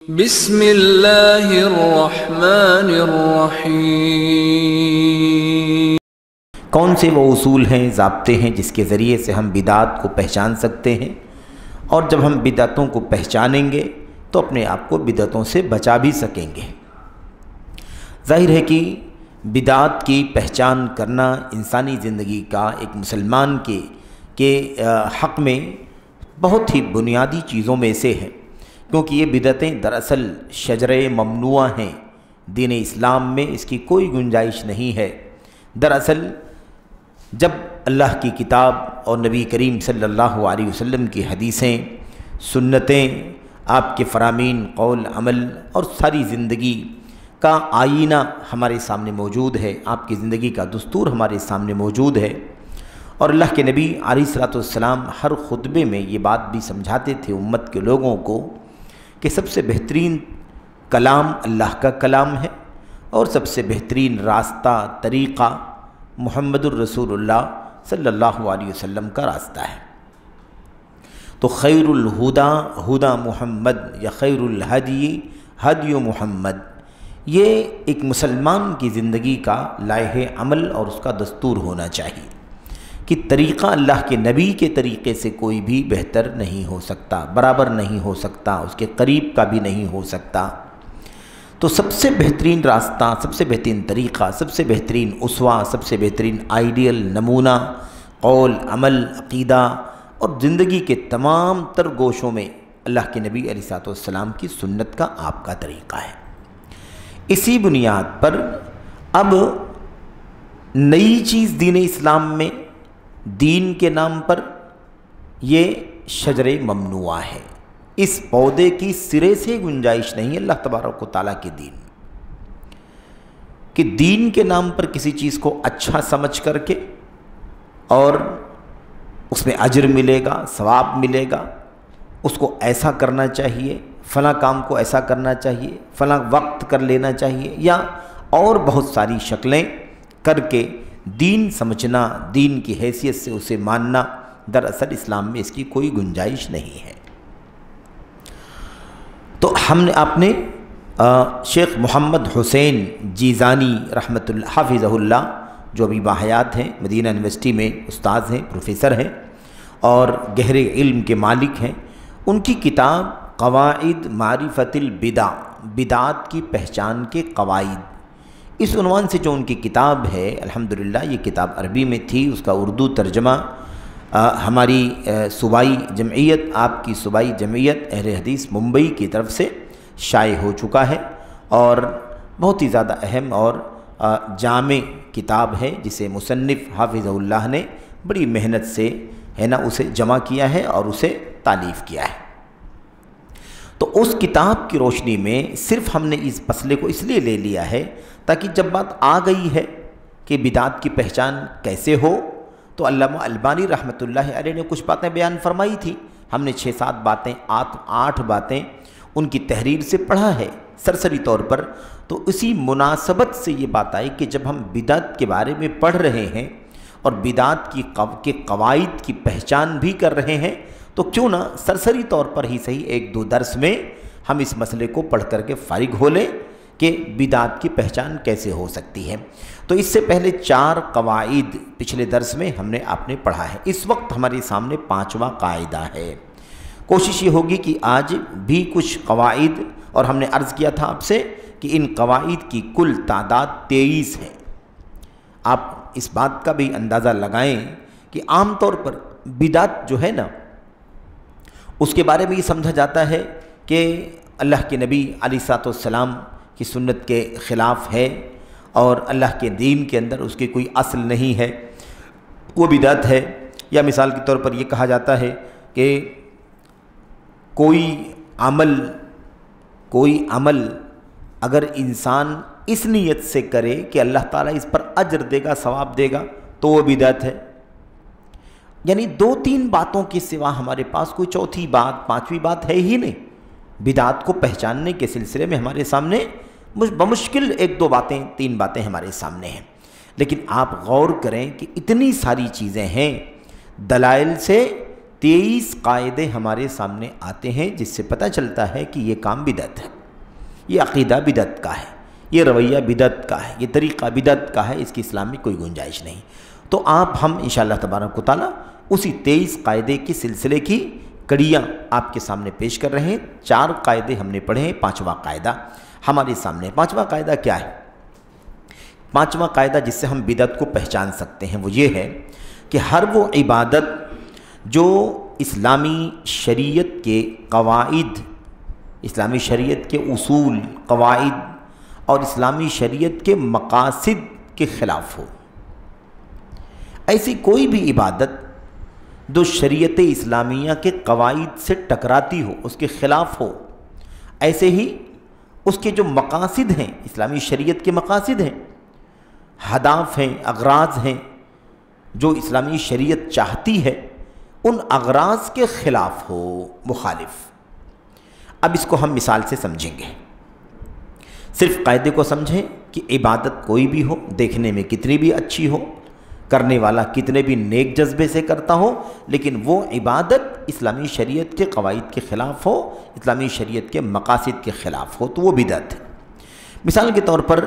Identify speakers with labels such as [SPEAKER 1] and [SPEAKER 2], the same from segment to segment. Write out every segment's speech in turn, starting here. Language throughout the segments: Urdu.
[SPEAKER 1] بسم اللہ الرحمن الرحیم۔
[SPEAKER 2] کون سے وہ اصول ہیں، ضابطے ہیں جس کے ذریعے سے ہم بدعات کو پہچان سکتے ہیں، اور جب ہم بدعتوں کو پہچانیں گے تو اپنے آپ کو بدعتوں سے بچا بھی سکیں گے۔ ظاہر ہے کہ بدعات کی پہچان کرنا انسانی زندگی کا ایک مسلمان کے حق میں بہت ہی بنیادی چیزوں میں سے ہے، کیونکہ یہ بدعتیں دراصل شجرہ ممنوعہ ہیں۔ دین اسلام میں اس کی کوئی گنجائش نہیں ہے۔ دراصل جب اللہ کی کتاب اور نبی کریم صلی اللہ علیہ وسلم کی حدیثیں، سنتیں، آپ کے فرامین، قول، عمل اور ساری زندگی کا آئینہ ہمارے سامنے موجود ہے، آپ کی زندگی کا دستور ہمارے سامنے موجود ہے، اور اللہ کے نبی علیہ الصلوۃ والسلام ہر خطبے میں یہ بات بھی سمجھاتے تھے امت کے لوگوں کو کہ سب سے بہترین کلام اللہ کا کلام ہے، اور سب سے بہترین راستہ، طریقہ محمد الرسول اللہ صلی اللہ علیہ وسلم کا راستہ ہے۔ تو خیر الہدا ہدا محمد یا خیر الہدی ہدی محمد، یہ ایک مسلمان کی زندگی کا لائحہ عمل اور اس کا دستور ہونا چاہیے کہ طریقہ اللہ کے نبی کے طریقے سے کوئی بھی بہتر نہیں ہو سکتا، برابر نہیں ہو سکتا، اس کے قریب کا بھی نہیں ہو سکتا۔ تو سب سے بہترین راستہ، سب سے بہترین طریقہ، سب سے بہترین اسوہ، سب سے بہترین آئیڈیل نمونہ قول، عمل، عقیدہ اور زندگی کے تمام تر گوشوں میں اللہ کے نبی علیہ الصلوۃ والسلام کی سنت کا آپ کا طریقہ ہے۔ اسی بنیاد پر اب نئی چیز دین اسلام میں دین کے نام پر یہ شجر ممنوعہ ہے، اس پودے کی سرے سے گنجائش نہیں ہے اللہ تبارک و تعالیٰ کے دین کہ دین کے نام پر کسی چیز کو اچھا سمجھ کر کے اور اس میں اجر ملے گا، ثواب ملے گا، اس کو ایسا کرنا چاہیے، فلاں کام کو ایسا کرنا چاہیے، فلاں وقت کر لینا چاہیے، یا اور بہت ساری شکلیں کر کے دین سمجھنا، دین کی حیثیت سے اسے ماننا، دراصل اسلام میں اس کی کوئی گنجائش نہیں ہے۔ تو آپ نے شیخ محمد حسین جیزانی رحمۃ اللہ حافظہ اللہ، جو ابھی باحیات ہیں، مدینہ یونیورسٹی میں استاذ ہیں، پروفیسر ہیں اور گہرے علم کے مالک ہیں، ان کی کتاب قواعد معرفت البدع، بدعات کی پہچان کے قواعد، اس عنوان سے جو ان کی کتاب ہے، الحمدللہ یہ کتاب عربی میں تھی، اس کا اردو ترجمہ ہماری صوبائی جمعیت، آپ کی صوبائی جمعیت اہل حدیث ممبئی کی طرف سے شائع ہو چکا ہے، اور بہت ہی زیادہ اہم اور جامع کتاب ہے، جسے مصنف حافظہ اللہ نے بڑی محنت سے اسے جمع کیا ہے اور اسے تالیف کیا ہے۔ تو اس کتاب کی روشنی میں صرف ہم نے اس مسئلے کو اس لیے لے لیا ہے تاکہ جب بات آ گئی ہے کہ بدعات کی پہچان کیسے ہو، تو علامہ البانی رحمۃ اللہ علیہ نے کچھ باتیں بیان فرمائی تھی، ہم نے 6-7 باتیں 8 باتیں ان کی تحریر سے پڑھا ہے سرسری طور پر۔ تو اسی مناسبت سے یہ بات آئی کہ جب ہم بدعت کے بارے میں پڑھ رہے ہیں اور بدعات کے قواعد کی پہچان بھی کر رہے ہیں، تو کیوں نہ سرسری طور پر ہی صحیح 1-2 درس میں ہم اس مسئلے کو پڑھ کر کے فارغ ہو لیں کہ بدعات کی پہچان کیسے ہو سکتی ہے۔ تو اس سے پہلے 4 قواعد پچھلے درس میں آپ نے پڑھا ہے، اس وقت ہمارے سامنے 5واں قاعدہ ہے۔ کوشش یہ ہوگی کہ آج بھی کچھ قواعد، اور ہم نے عرض کیا تھا آپ سے کہ ان قواعد کی کل تعداد 23 ہے۔ آپ اس بات کا بھی اندازہ لگائیں کہ عام طور پر بدعت جو ہے نا، اس کے بارے میں یہ سمجھا جاتا ہے کہ اللہ کے نبی علیہ الصلوۃ والسلام کی سنت کے خلاف ہے، اور اللہ کے دین کے اندر اس کی کوئی اصل نہیں ہے، وہ بدعت ہے۔ یا مثال کے طور پر یہ کہا جاتا ہے کہ کوئی عمل اگر انسان اس نیت سے کرے کہ اللہ تعالیٰ اس پر اجر دے گا، ثواب دے گا، تو وہ بدعت ہے۔ یعنی 2-3 باتوں کے سوا ہمارے پاس کوئی چوتھی بات، 5ویں بات ہے ہی نہیں۔ بدعات کو پہچاننے کے سلسلے میں ہمارے سامنے بمشکل 1-2 باتیں، 3 باتیں ہمارے سامنے ہیں، لیکن آپ غور کریں کہ اتنی ساری چیزیں ہیں، دلائل سے 23 قاعدے ہمارے سامنے آتے ہیں، جس سے پتہ چلتا ہے کہ یہ کام بدعت ہے۔ یہ عقیدہ بدعت کا ہے، یہ رویہ بدعت کا ہے، یہ طریقہ بدعت کا ہے، اس کی اسلام میں کوئی گنجائش نہیں۔ تو ہم انشاءاللہ تبارک و تعالیٰ اسی 23 قاعدے کے سلسلے کی کڑیاں آپ کے سامنے پیش کر رہے ہیں۔ 4 قاعدے ہم نے پڑھے ہیں، 5واں قاعدہ ہمارے سامنے۔ 5واں قاعدہ کیا ہے؟ 5واں قاعدہ جس سے ہم بدعت کو پہچان سکتے ہیں وہ یہ ہے کہ ہر وہ عبادت جو اسلامی شریعت کے قواعد، اسلامی شریعت کے اصول، قواعد اور اسلامی شریعت کے مقاصد کے خلاف ہو، ایسی کوئی بھی عبادت جو شریعت اسلامیہ کے قواعد سے ٹکراتی ہو، اس کے خلاف ہو، ایسے ہی اس کے جو مقاصد ہیں، اسلامی شریعت کے مقاصد ہیں، ہدف ہیں، اغراض ہیں جو اسلامی شریعت چاہتی ہے، ان اغراض کے خلاف ہو، مخالف۔ اب اس کو ہم مثال سے سمجھیں گے۔ صرف قاعدے کو سمجھیں کہ عبادت کوئی بھی ہو، دیکھنے میں کتنی بھی اچھی ہو، کرنے والا کتنے بھی نیک جذبے سے کرتا ہو، لیکن وہ عبادت اسلامی شریعت کے قواعد کے خلاف ہو، اسلامی شریعت کے مقاصد کے خلاف ہو، تو وہ بدعت ہے۔ مثال کے طور پر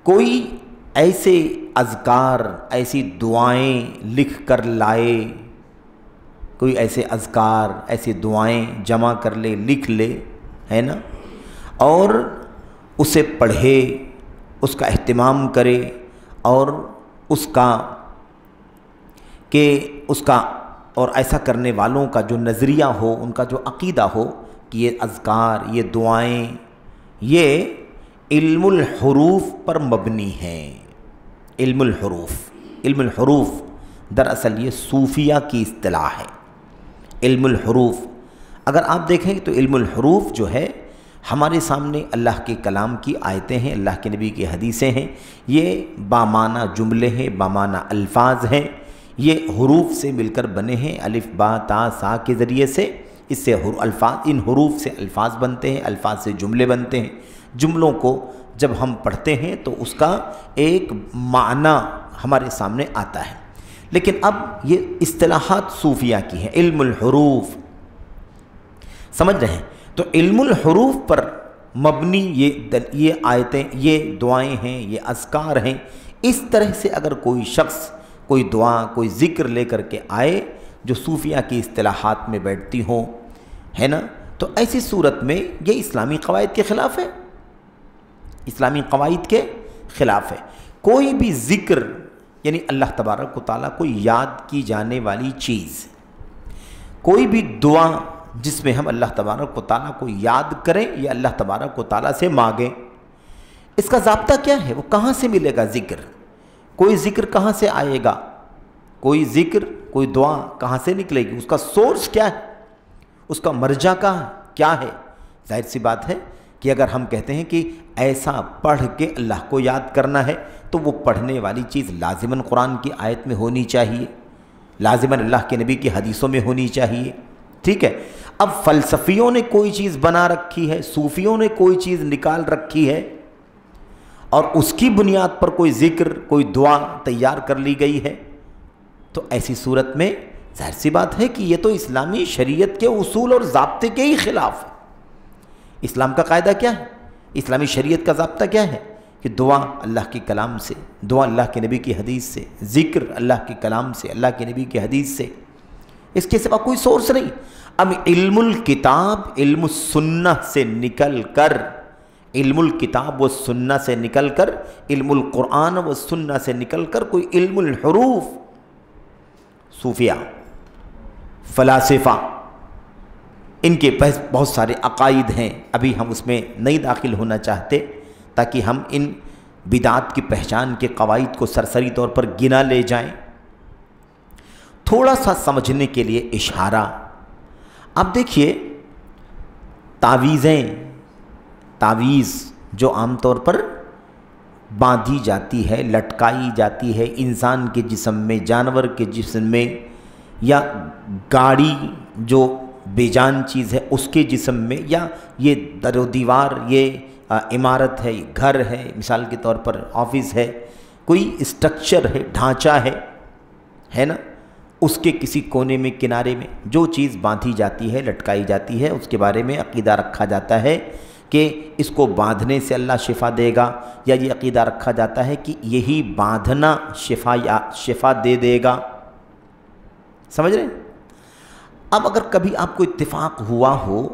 [SPEAKER 2] کوئی ایسے اذکار، ایسی دعائیں لکھ کر لائے، کوئی ایسے اذکار، ایسی دعائیں جمع کر لے، لکھ لے، ہے نا، اور اسے پڑھے، اس کا اہتمام کرے، اور اس کا اور ایسا کرنے والوں کا جو نظریہ ہو، ان کا جو عقیدہ ہو کہ یہ اذکار، یہ دعائیں، یہ علم الحروف پر مبنی ہیں۔ علم الحروف دراصل یہ صوفیہ کی اصطلاح ہے۔ علم الحروف اگر آپ دیکھیں تو علم الحروف جو ہے ہمارے سامنے اللہ کے کلام کی آیتیں ہیں، اللہ کے نبی کی حدیثیں ہیں، یہ بامعنی جملے ہیں، بامعنی الفاظ ہیں، یہ حروف سے مل کر بنے ہیں، الف با تا سا کے ذریعے سے، اس سے ان حروف سے الفاظ بنتے ہیں، الفاظ سے جملے بنتے ہیں۔ جملوں کو جب ہم پڑھتے ہیں تو اس کا ایک معنی ہمارے سامنے آتا ہے، لیکن اب یہ اصطلاحات صوفیہ کی ہیں۔ علم الحروف سمجھ رہے ہیں؟ تو علم الحروف پر مبنی یہ آیتیں، یہ دعائیں ہیں، یہ اذکار ہیں۔ اس طرح سے اگر کوئی شخص کوئی دعا، کوئی ذکر لے کر کے آئے جو صوفیہ کی اصطلاحات میں بیٹھتی ہوں، ہے نا، تو ایسی صورت میں یہ اسلامی قواعد کے خلاف ہے، اسلامی قواعد کے خلاف ہے۔ کوئی بھی ذکر یعنی اللہ تبارک و تعالیٰ کو یاد کی جانے والی چیز، کوئی بھی دعا جس میں ہم اللہ تبارک و تعالیٰ کو یاد کریں یا اللہ تبارک و تعالیٰ سے مانگیں، اس کا ضابطہ کیا ہے؟ وہ کہاں سے ملے گا ذکر؟ کوئی ذکر کہاں سے آئے گا؟ کوئی ذکر، کوئی دعا کہاں سے نکلے گی؟ اس کا سورس کیا ہے؟ اس کا مرجع کیا ہے؟ ظاہر سی بات ہے کہ اگر ہم کہتے ہیں کہ ایسا پڑھ کے اللہ کو یاد کرنا ہے تو وہ پڑھنے والی چیز لازماً قرآن کی آیت میں ہونی چاہیے، لازماً اللہ کے نبی کی حدیثوں میں ہونی چاہیے، ٹھیک ہے؟ اب فلسفیوں نے کوئی چیز بنا رکھی ہے، صوفیوں نے کوئی چیز نکال رکھی ہے، اور اس کی بنیاد پر کوئی ذکر، کوئی دعا تیار کر لی گئی ہے، تو ایسی صورت میں ظاہر سی بات ہے کہ یہ تو اسلامی شریعت کے اصول اور ضابطے کے ہی خلاف ہے۔ اسلام کا قاعدہ کیا ہے؟ اسلامی شریعت کا ضابطہ کیا ہے؟ کہ دعا اللہ کے کلام سے، دعا اللہ کے نبی کی حدیث سے، ذکر اللہ کے کلام سے، اللہ کے نبی کی حدیث سے، اس کے سوا کوئی سورس نہیں۔ اب علم الکتاب، علم السنہ سے نکل کر، علم الکتاب و سنہ سے نکل کر، علم القرآن و سنہ سے نکل کر کوئی علم الحروف، صوفیہ، فلاسفہ، ان کے بہت سارے عقائد ہیں، ابھی ہم اس میں نہیں داخل ہونا چاہتے تاکہ ہم ان بدعات کی پہچان کے قواعد کو سرسری طور پر گنا لے جائیں۔ تھوڑا سا سمجھنے کے لیے اشارہ، اب دیکھیے تعویذ جو عام طور پر باندھی جاتی ہے، لٹکائی جاتی ہے انسان کے جسم میں، جانور کے جسم میں، یا گاڑی جو بے جان چیز ہے اس کے جسم میں، یا یہ در و دیوار، یہ عمارت ہے، گھر ہے، مثال کے طور پر آفس ہے، کوئی اسٹرکچر ہے، ڈھانچہ ہے نا، اس کے کسی کونے میں، کنارے میں جو چیز باندھی جاتی ہے، لٹکائی جاتی ہے، اس کے بارے میں عقیدہ رکھا جاتا ہے کہ اس کو باندھنے سے اللہ شفا دے گا، یا یہ عقیدہ رکھا جاتا ہے کہ یہی باندھنا شفا دے دے گا؟ سمجھ رہے ہیں؟ اب اگر کبھی آپ کو اتفاق ہوا ہو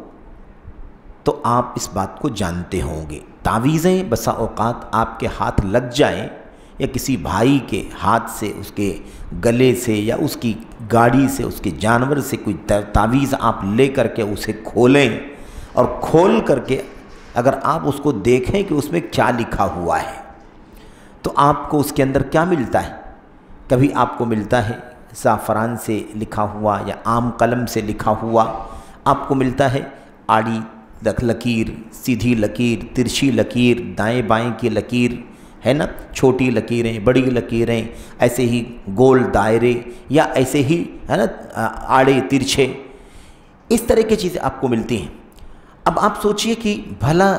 [SPEAKER 2] تو آپ اس بات کو جانتے ہوں گے، تعویذیں بسا اوقات آپ کے ہاتھ لگ جائیں، یا کسی بھائی کے ہاتھ سے، اس کے گلے سے، یا اس کی گاڑی سے، اس کے جانور سے کوئی تعویذ آپ لے کر کے اسے کھولیں، اور کھول کر کے اگر آپ اس کو دیکھیں کہ اس میں کیا لکھا ہوا ہے، تو آپ کو اس کے اندر کیا ملتا ہے؟ کبھی آپ کو ملتا ہے زعفران سے لکھا ہوا یا عام قلم سے لکھا ہوا، آپ کو ملتا ہے آڑی لکیر، سیدھی لکیر، ترچھی لکیر، دائیں بائیں کی لکیر ہے نا، چھوٹی لکیریں، بڑی لکیریں، ایسے ہی گول دائرے، یا ایسے ہی ہے نا آڑے ترچھے، اس طرح کی چیزیں آپ کو ملتی ہیں۔ اب آپ سوچئے کہ بھلا،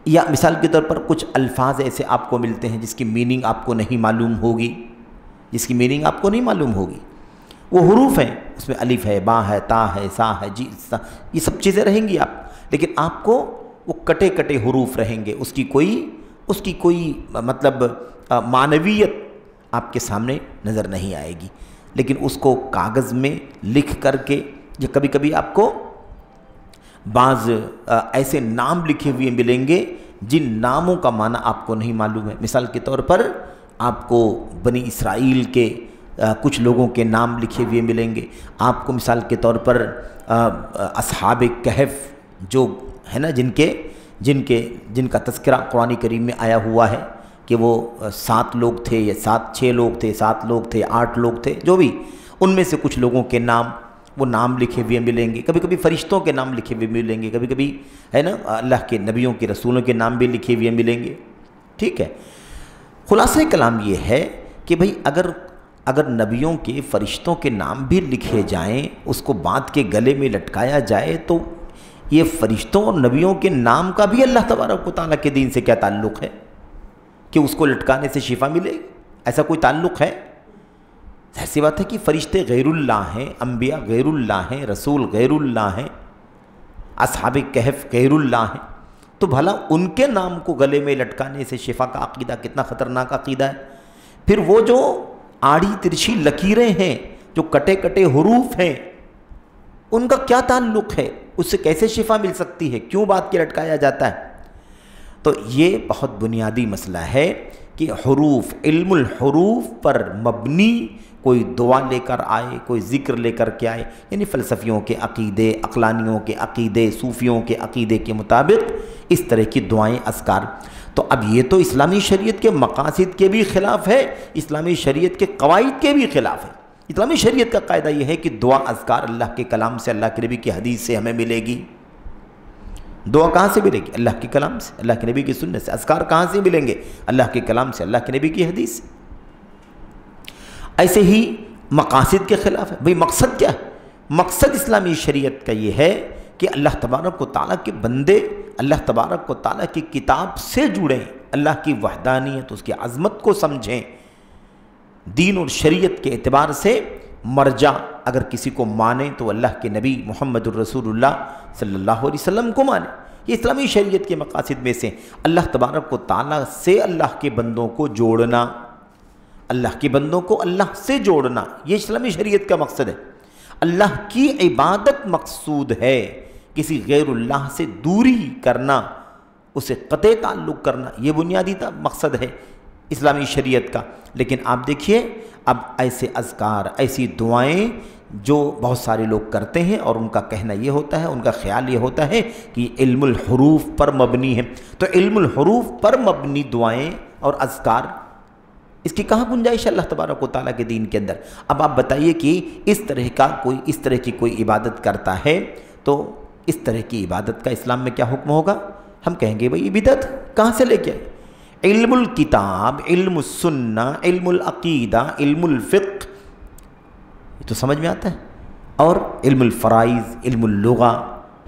[SPEAKER 2] یا مثال کے طور پر کچھ الفاظ ایسے آپ کو ملتے ہیں جس کی میننگ آپ کو نہیں معلوم ہوگی، وہ حروف ہیں، اس میں الف ہے، با ہے، تا ہے، سا ہے، جی یہ سب چیزیں رہیں گی آپ، لیکن آپ کو وہ کٹے کٹے حروف رہیں گے، اس کی کوئی مطلب معنویت آپ کے سامنے نظر نہیں آئے گی، لیکن اس کو کاغذ میں لکھ کر کے، یا کبھی کبھی آپ کو بعض ایسے نام لکھے ہوئے ملیں گے جن ناموں کا معنی آپ کو نہیں معلوم ہے۔ مثال کے طور پر آپ کو بنی اسرائیل کے کچھ لوگوں کے نام لکھے ہوئے ملیں گے، آپ کو مثال کے طور پر اصحاب کہف جو ہے نا، جن کا تذکرہ قرآن کریم میں آیا ہوا ہے کہ وہ 7 لوگ تھے، یا 6 لوگ تھے، 7 لوگ تھے، 8 لوگ تھے، جو بھی، ان میں سے کچھ لوگوں کے نام، وہ نام لکھے ہوئے ملیں گے، کبھی کبھی فرشتوں کے نام لکھے ہوئے ملیں گے، کبھی کبھی ہے نا اللہ کے نبیوں کے رسولوں کے نام بھی لکھے ہوئے ملیں گے، ٹھیک ہے۔ خلاصہ کلام یہ ہے کہ بھئی اگر نبیوں کے، فرشتوں کے نام بھی لکھے جائیں، اس کو باندھ کے گلے میں لٹکایا جائے، تو یہ فرشتوں اور نبیوں کے نام کا بھی اللہ تبارک و تعالیٰ کے دین سے کیا تعلق ہے کہ اس کو لٹکانے سے شفا ملے گی؟ ایسا کوئی تعلق ہے؟ ایسی بات ہے کہ فرشتے غیر اللہ ہیں، انبیاء غیر اللہ ہیں، رسول غیر اللہ ہیں، اصحاب کہف غیر اللہ ہیں، تو بھلا ان کے نام کو گلے میں لٹکانے سے شفا کا عقیدہ کتنا خطرناک عقیدہ ہے۔ پھر وہ جو آڑی ترچھی لکیریں ہیں، جو کٹے کٹے حروف ہیں، ان کا کیا تعلق ہے؟ اس سے کیسے شفا مل سکتی ہے؟ کیوں بات کے لٹکایا جاتا ہے؟ تو یہ بہت بنیادی مسئلہ ہے کہ حروف، علم الحروف پر مبنی کوئی دعا لے کر آئے، کوئی ذکر لے کر کے آئے، یعنی فلسفیوں کے عقیدے، عقلانیوں کے عقیدے، صوفیوں کے عقیدے کے مطابق اس طرح کی دعائیں، اذکار، تو اب یہ تو اسلامی شریعت کے مقاصد کے بھی خلاف ہے، اسلامی شریعت کے قواعد کے بھی خلاف ہے۔ اسلامی شریعت کا قاعدہ یہ ہے کہ دعا، اذکار اللہ کے کلام سے، اللہ کے نبی کی حدیث سے ہمیں ملے گی۔ دعا کہاں سے ملے گی؟ اللہ کے کلام سے، اللہ کے نبی کی سنت سے۔ اذکار کہاں سے ملیں گے؟ اللہ کے کلام سے، اللہ کے نبی کی حدیث سے۔ ایسے ہی مقاصد کے خلاف ہے۔ بھئی مقصد کیا ہے؟ مقصد اسلامی شریعت کا یہ ہے کہ اللہ تبارک و تعالیٰ کے بندے اللہ تبارک و تعالیٰ کی کتاب سے جڑیں، اللہ کی وحدانیت، اس کی عظمت کو سمجھیں، دین اور شریعت کے اعتبار سے مرجع اگر کسی کو مانے تو اللہ کے نبی محمد الرسول اللہ صلی اللہ علیہ وسلم کو مانے۔ یہ اسلامی شریعت کے مقاصد میں سے اللہ تبارک و تعالیٰ سے اللہ کے بندوں کو جوڑنا، اللہ کے بندوں کو اللہ سے جوڑنا، یہ اسلامی شریعت کا مقصد ہے۔ اللہ کی عبادت مقصود ہے، کسی غیر اللہ سے دوری کرنا، اسے قطع تعلق کرنا، یہ بنیادی مقصد ہے اسلامی شریعت کا۔ لیکن آپ دیکھیے اب ایسے اذکار، ایسی دعائیں جو بہت سارے لوگ کرتے ہیں، اور ان کا کہنا یہ ہوتا ہے، ان کا خیال یہ ہوتا ہے کہ علم الحروف پر مبنی ہے، تو علم الحروف پر مبنی دعائیں اور اذکار، اس کی کہاں گنجائش ہے اللہ تبارک و تعالیٰ کے دین کے اندر؟ اب آپ بتائیے کہ اس طرح کی کوئی عبادت کرتا ہے تو اس طرح کی عبادت کا اسلام میں کیا حکم ہوگا؟ ہم کہیں گے بھئی یہ بدعت کہاں سے لے کے آئے؟ علم الکتاب، علم السنہ، علم العقیدہ، علم الفقہ، یہ تو سمجھ میں آتا ہے، اور علم الفرائض، علم اللغہ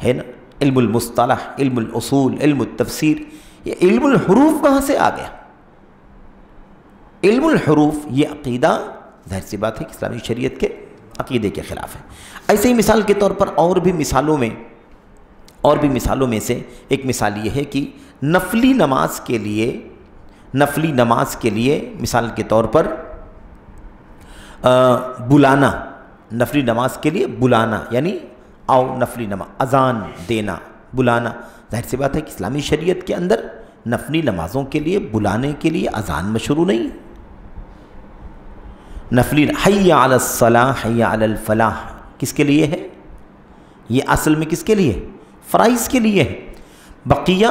[SPEAKER 2] ہے نا، علم المصطلح، علم الاصول، علم التفسیر، یہ علم الحروف کہاں سے آ گیا؟ علم الحروف یہ عقیدہ ظاہر سی بات ہے کہ اسلامی شریعت کے عقیدے کے خلاف ہے۔ ایسے ہی مثال کے طور پر اور بھی مثالوں میں اور بھی مثالوں میں سے ایک مثال یہ ہے کہ نفلی نماز کے لیے مثال کے طور پر بلانا، نفلی نماز کے لیے بلانا، یعنی آؤ نفلی نماز، اذان دینا، بلانا. ظاہر سی بات ہے کہ اسلامی شریعت کے اندر نفلی نمازوں کے لیے بلانے کے لیے اذان مشروع نہیں. نفلی حی علی الصلاح حی علی الفلاح کس کے لیے ہے؟ یہ اصل میں کس کے لیے؟ فرائض کے لیے ہے. بقیہ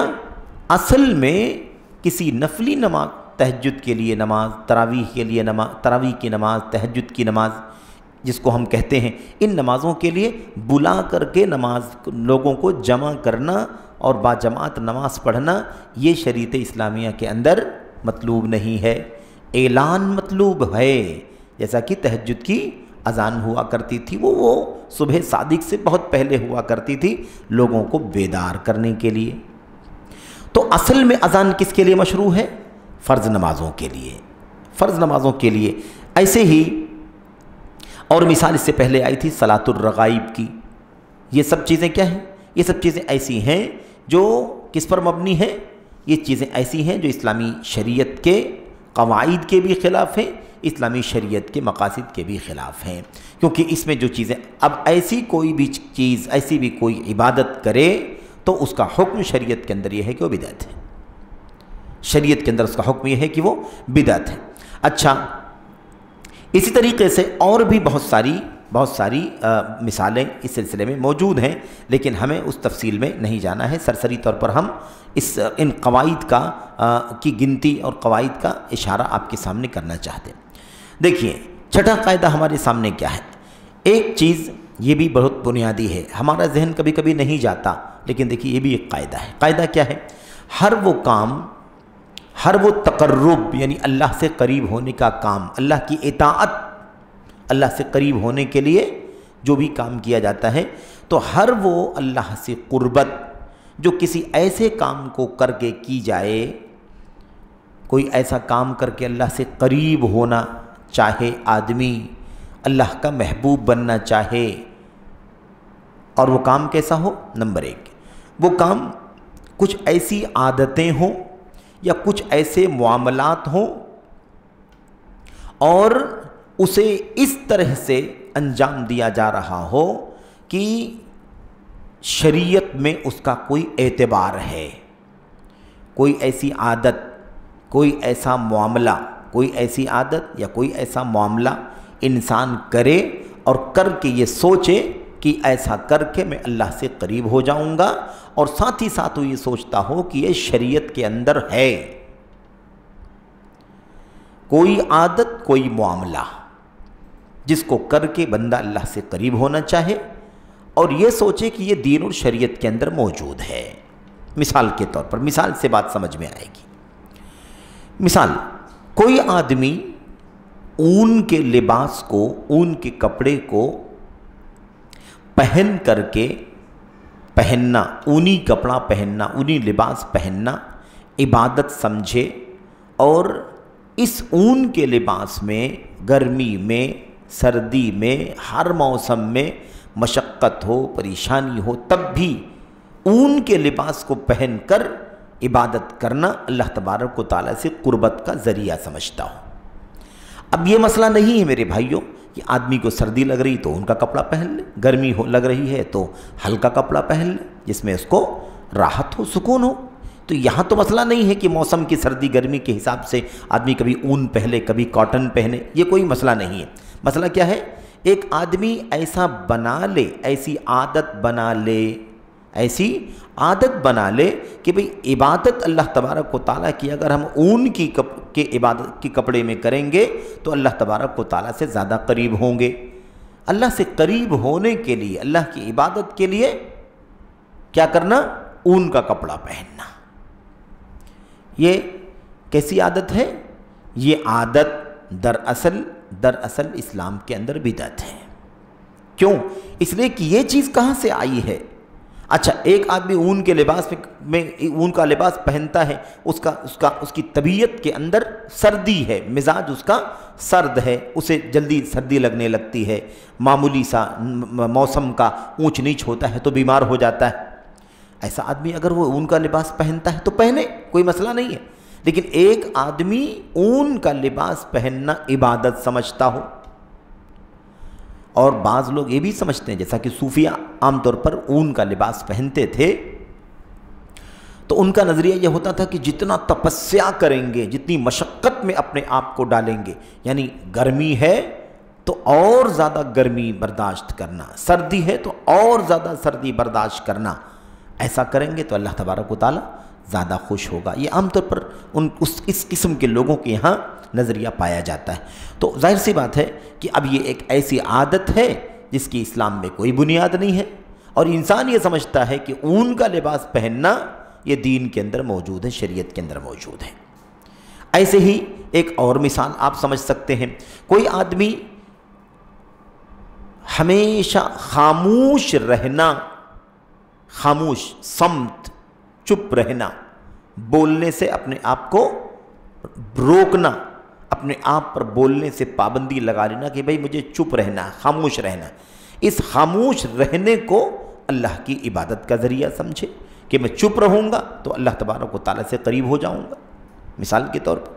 [SPEAKER 2] اصل میں کسی نفلی نماز، تہجد کے لیے نماز، تراویح کے لیے نماز، تراویح کی نماز، تہجد کی نماز جس کو ہم کہتے ہیں، ان نمازوں کے لیے بلا کر کے نماز لوگوں کو جمع کرنا اور باجماعت نماز پڑھنا یہ شریعت اسلامیہ کے اندر مطلوب نہیں ہے. اعلان مطلوب ہے، جیسا کہ تہجد کی اذان ہوا کرتی تھی وہ صبح صادق سے بہت پہلے ہوا کرتی تھی لوگوں کو بیدار کرنے کے لیے. تو اصل میں اذان کس کے لیے مشروع ہے؟ فرض نمازوں کے لیے، فرض نمازوں کے لیے. ایسے ہی اور مثال اس سے پہلے آئی تھی صلاۃ الرغائب کی. یہ سب چیزیں کیا ہیں؟ یہ سب چیزیں ایسی ہیں جو کس پر مبنی ہیں؟ یہ چیزیں ایسی ہیں جو اسلامی شریعت کے قواعد کے بھی خلاف ہیں، اسلامی شریعت کے مقاصد کے بھی خلاف ہیں. کیونکہ اس میں جو چیزیں، اب ایسی کوئی بھی چیز، ایسی بھی کوئی عبادت کرے تو اس کا حکم شریعت کے اندر یہ ہے کہ وہ بدعت ہے. شریعت کے اندر اس کا حکم یہ ہے کہ وہ بدعت ہے. اچھا، اسی طریقے سے اور بھی بہت ساری مثالیں اس سلسلے میں موجود ہیں، لیکن ہمیں اس تفصیل میں نہیں جانا ہے. سرسری طور پر ہم ان قواعد کی گنتی اور قواعد کا اشارہ آپ کے سامنے کرنا چاہتے ہیں. دیکھیے، چھٹا قاعدہ ہمارے سامنے کیا ہے؟ ایک چیز یہ بھی بہت بنیادی ہے، ہمارا ذہن کبھی کبھی نہیں جاتا، لیکن دیکھیے یہ بھی ایک قاعدہ ہے. قاعدہ کیا ہے؟ ہر وہ کام، ہر وہ تقرب یعنی اللہ سے قریب ہونے کا کام، اللہ کی اطاعت، اللہ سے قریب ہونے کے لیے جو بھی کام کیا جاتا ہے، تو ہر وہ اللہ سے قربت جو کسی ایسے کام کو کر کے کی جائے، کوئی ایسا کام کر کے اللہ سے قریب ہونا چاہے آدمی، اللہ کا محبوب بننا چاہے، اور وہ کام کیسا ہو؟ نمبر ایک، وہ کام کچھ ایسی عادتیں ہوں یا کچھ ایسے معاملات ہوں اور اسے اس طرح سے انجام دیا جا رہا ہو کہ شریعت میں اس کا کوئی اعتبار ہے. کوئی ایسی عادت، کوئی ایسا معاملہ، کوئی ایسی عادت یا کوئی ایسا معاملہ انسان کرے اور کر کے یہ سوچے کہ ایسا کر کے میں اللہ سے قریب ہو جاؤں گا، اور ساتھ ہی ساتھ وہ یہ سوچتا ہو کہ یہ شریعت کے اندر ہے. کوئی عادت، کوئی معاملہ جس کو کر کے بندہ اللہ سے قریب ہونا چاہے اور یہ سوچے کہ یہ دین اور شریعت کے اندر موجود ہے. مثال کے طور پر، مثال سے بات سمجھ میں آئے گی. مثال، کوئی آدمی اون کے لباس کو، اون کے کپڑے کو پہن کر کے پہننا، اونی کپڑا پہننا، اونی لباس پہننا عبادت سمجھے، اور اس اون کے لباس میں گرمی میں، سردی میں، ہر موسم میں مشقت ہو، پریشانی ہو، تب بھی اون کے لباس کو پہن کر عبادت کرنا اللہ تبارک و تعالیٰ سے قربت کا ذریعہ سمجھتا ہوں. اب یہ مسئلہ نہیں ہے میرے بھائیوں کہ آدمی کو سردی لگ رہی تو ان کا کپڑا پہن لے، گرمی لگ رہی ہے تو ہلکا کپڑا پہن لے جس میں اس کو راحت ہو، سکون ہو. تو یہاں تو مسئلہ نہیں ہے کہ موسم کی سردی گرمی کے حساب سے آدمی کبھی اون پہنے، کبھی کاٹن پہنے، یہ کوئی مسئلہ نہیں ہے. مسئلہ کیا ہے؟ ایک آدمی ایسا بنا لے، ایسی عادت بنا لے، ایسی عادت بنا لے کہ بھئی عبادت اللہ تبارک و تعالیٰ کی اگر ہم اون کی عبادت کی کپڑے میں کریں گے تو اللہ تبارک و تعالیٰ سے زیادہ قریب ہوں گے. اللہ سے قریب ہونے کے لیے، اللہ کی عبادت کے لیے کیا کرنا؟ اون کا کپڑا پہننا. یہ کیسی عادت ہے؟ یہ عادت دراصل اسلام کے اندر بدعت ہے. کیوں؟ اس لیے کہ یہ چیز کہاں سے آئی ہے؟ اچھا، ایک آدمی اون کے لباس میں اون کا لباس پہنتا ہے، اس کی طبیعت کے اندر سردی ہے، مزاج اس کا سرد ہے، اسے جلدی سردی لگنے لگتی ہے، معمولی سا موسم کا اونچ نیچ ہوتا ہے تو بیمار ہو جاتا ہے. ایسا آدمی اگر وہ اون کا لباس پہنتا ہے تو پہنے، کوئی مسئلہ نہیں ہے، لیکن ایک آدمی اون کا لباس پہننا عبادت سمجھتا ہو، اور بعض لوگ یہ بھی سمجھتے ہیں، جیسا کہ صوفیہ عام طور پر اون کا لباس پہنتے تھے، تو ان کا نظریہ یہ ہوتا تھا کہ جتنا تپسیا کریں گے، جتنی مشقت میں اپنے آپ کو ڈالیں گے، یعنی گرمی ہے تو اور زیادہ گرمی برداشت کرنا، سردی ہے تو اور زیادہ سردی برداشت کرنا، ایسا کریں گے تو اللہ تبارک و تعالیٰ زیادہ خوش ہوگا۔ یہ عام طور پر اس قسم کے لوگوں کے یہاں نظریہ پایا جاتا ہے۔ تو ظاہر سی بات ہے کہ اب یہ ایک ایسی عادت ہے جس کی اسلام میں کوئی بنیاد نہیں ہے، اور انسان یہ سمجھتا ہے کہ اون کا لباس پہننا یہ دین کے اندر موجود ہے، شریعت کے اندر موجود ہے۔ ایسے ہی ایک اور مثال آپ سمجھ سکتے ہیں، کوئی آدمی ہمیشہ خاموش رہنا، خاموش، صمت، چپ رہنا، بولنے سے اپنے آپ کو روکنا، اپنے آپ پر بولنے سے پابندی لگا لینا کہ بھئی مجھے چپ رہنا، خاموش رہنا، اس خاموش رہنے کو اللہ کی عبادت کا ذریعہ سمجھے کہ میں چپ رہوں گا تو اللہ تبارک و تعالیٰ سے قریب ہو جاؤں گا، مثال کے طور پر۔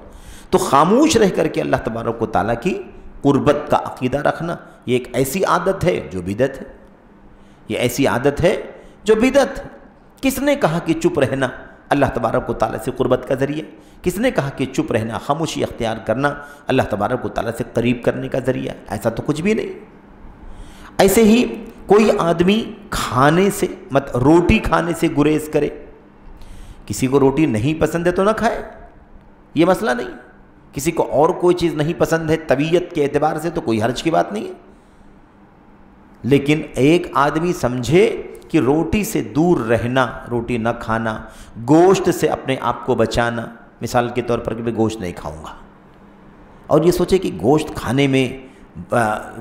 [SPEAKER 2] تو خاموش رہ کر کے اللہ تبارک و تعالیٰ کی قربت کا عقیدہ رکھنا، یہ ایک ایسی عادت ہے جو بدعت ہے، یہ ایسی عادت ہے جو بدعت ہے۔ کس نے کہا کہ چپ رہنا اللہ تبارک و تعالیٰ سے قربت کا ذریعہ؟ کس نے کہا کہ چپ رہنا، خاموشی اختیار کرنا اللہ تبارک و تعالیٰ سے قریب کرنے کا ذریعہ؟ ایسا تو کچھ بھی نہیں۔ ایسے ہی کوئی آدمی کھانے سے روٹی کھانے سے گریز کرے، کسی کو روٹی نہیں پسند ہے تو نہ کھائے، یہ مسئلہ نہیں، کسی کو اور کوئی چیز نہیں پسند ہے طبیعت کے اعتبار سے تو کوئی حرج کی بات نہیں ہے، لیکن ایک آدمی سمجھے کہ روٹی سے دور رہنا، روٹی نہ کھانا، گوشت سے اپنے آپ کو بچانا، مثال کے طور پر کہ میں گوشت نہیں کھاؤں گا، اور یہ سوچے کہ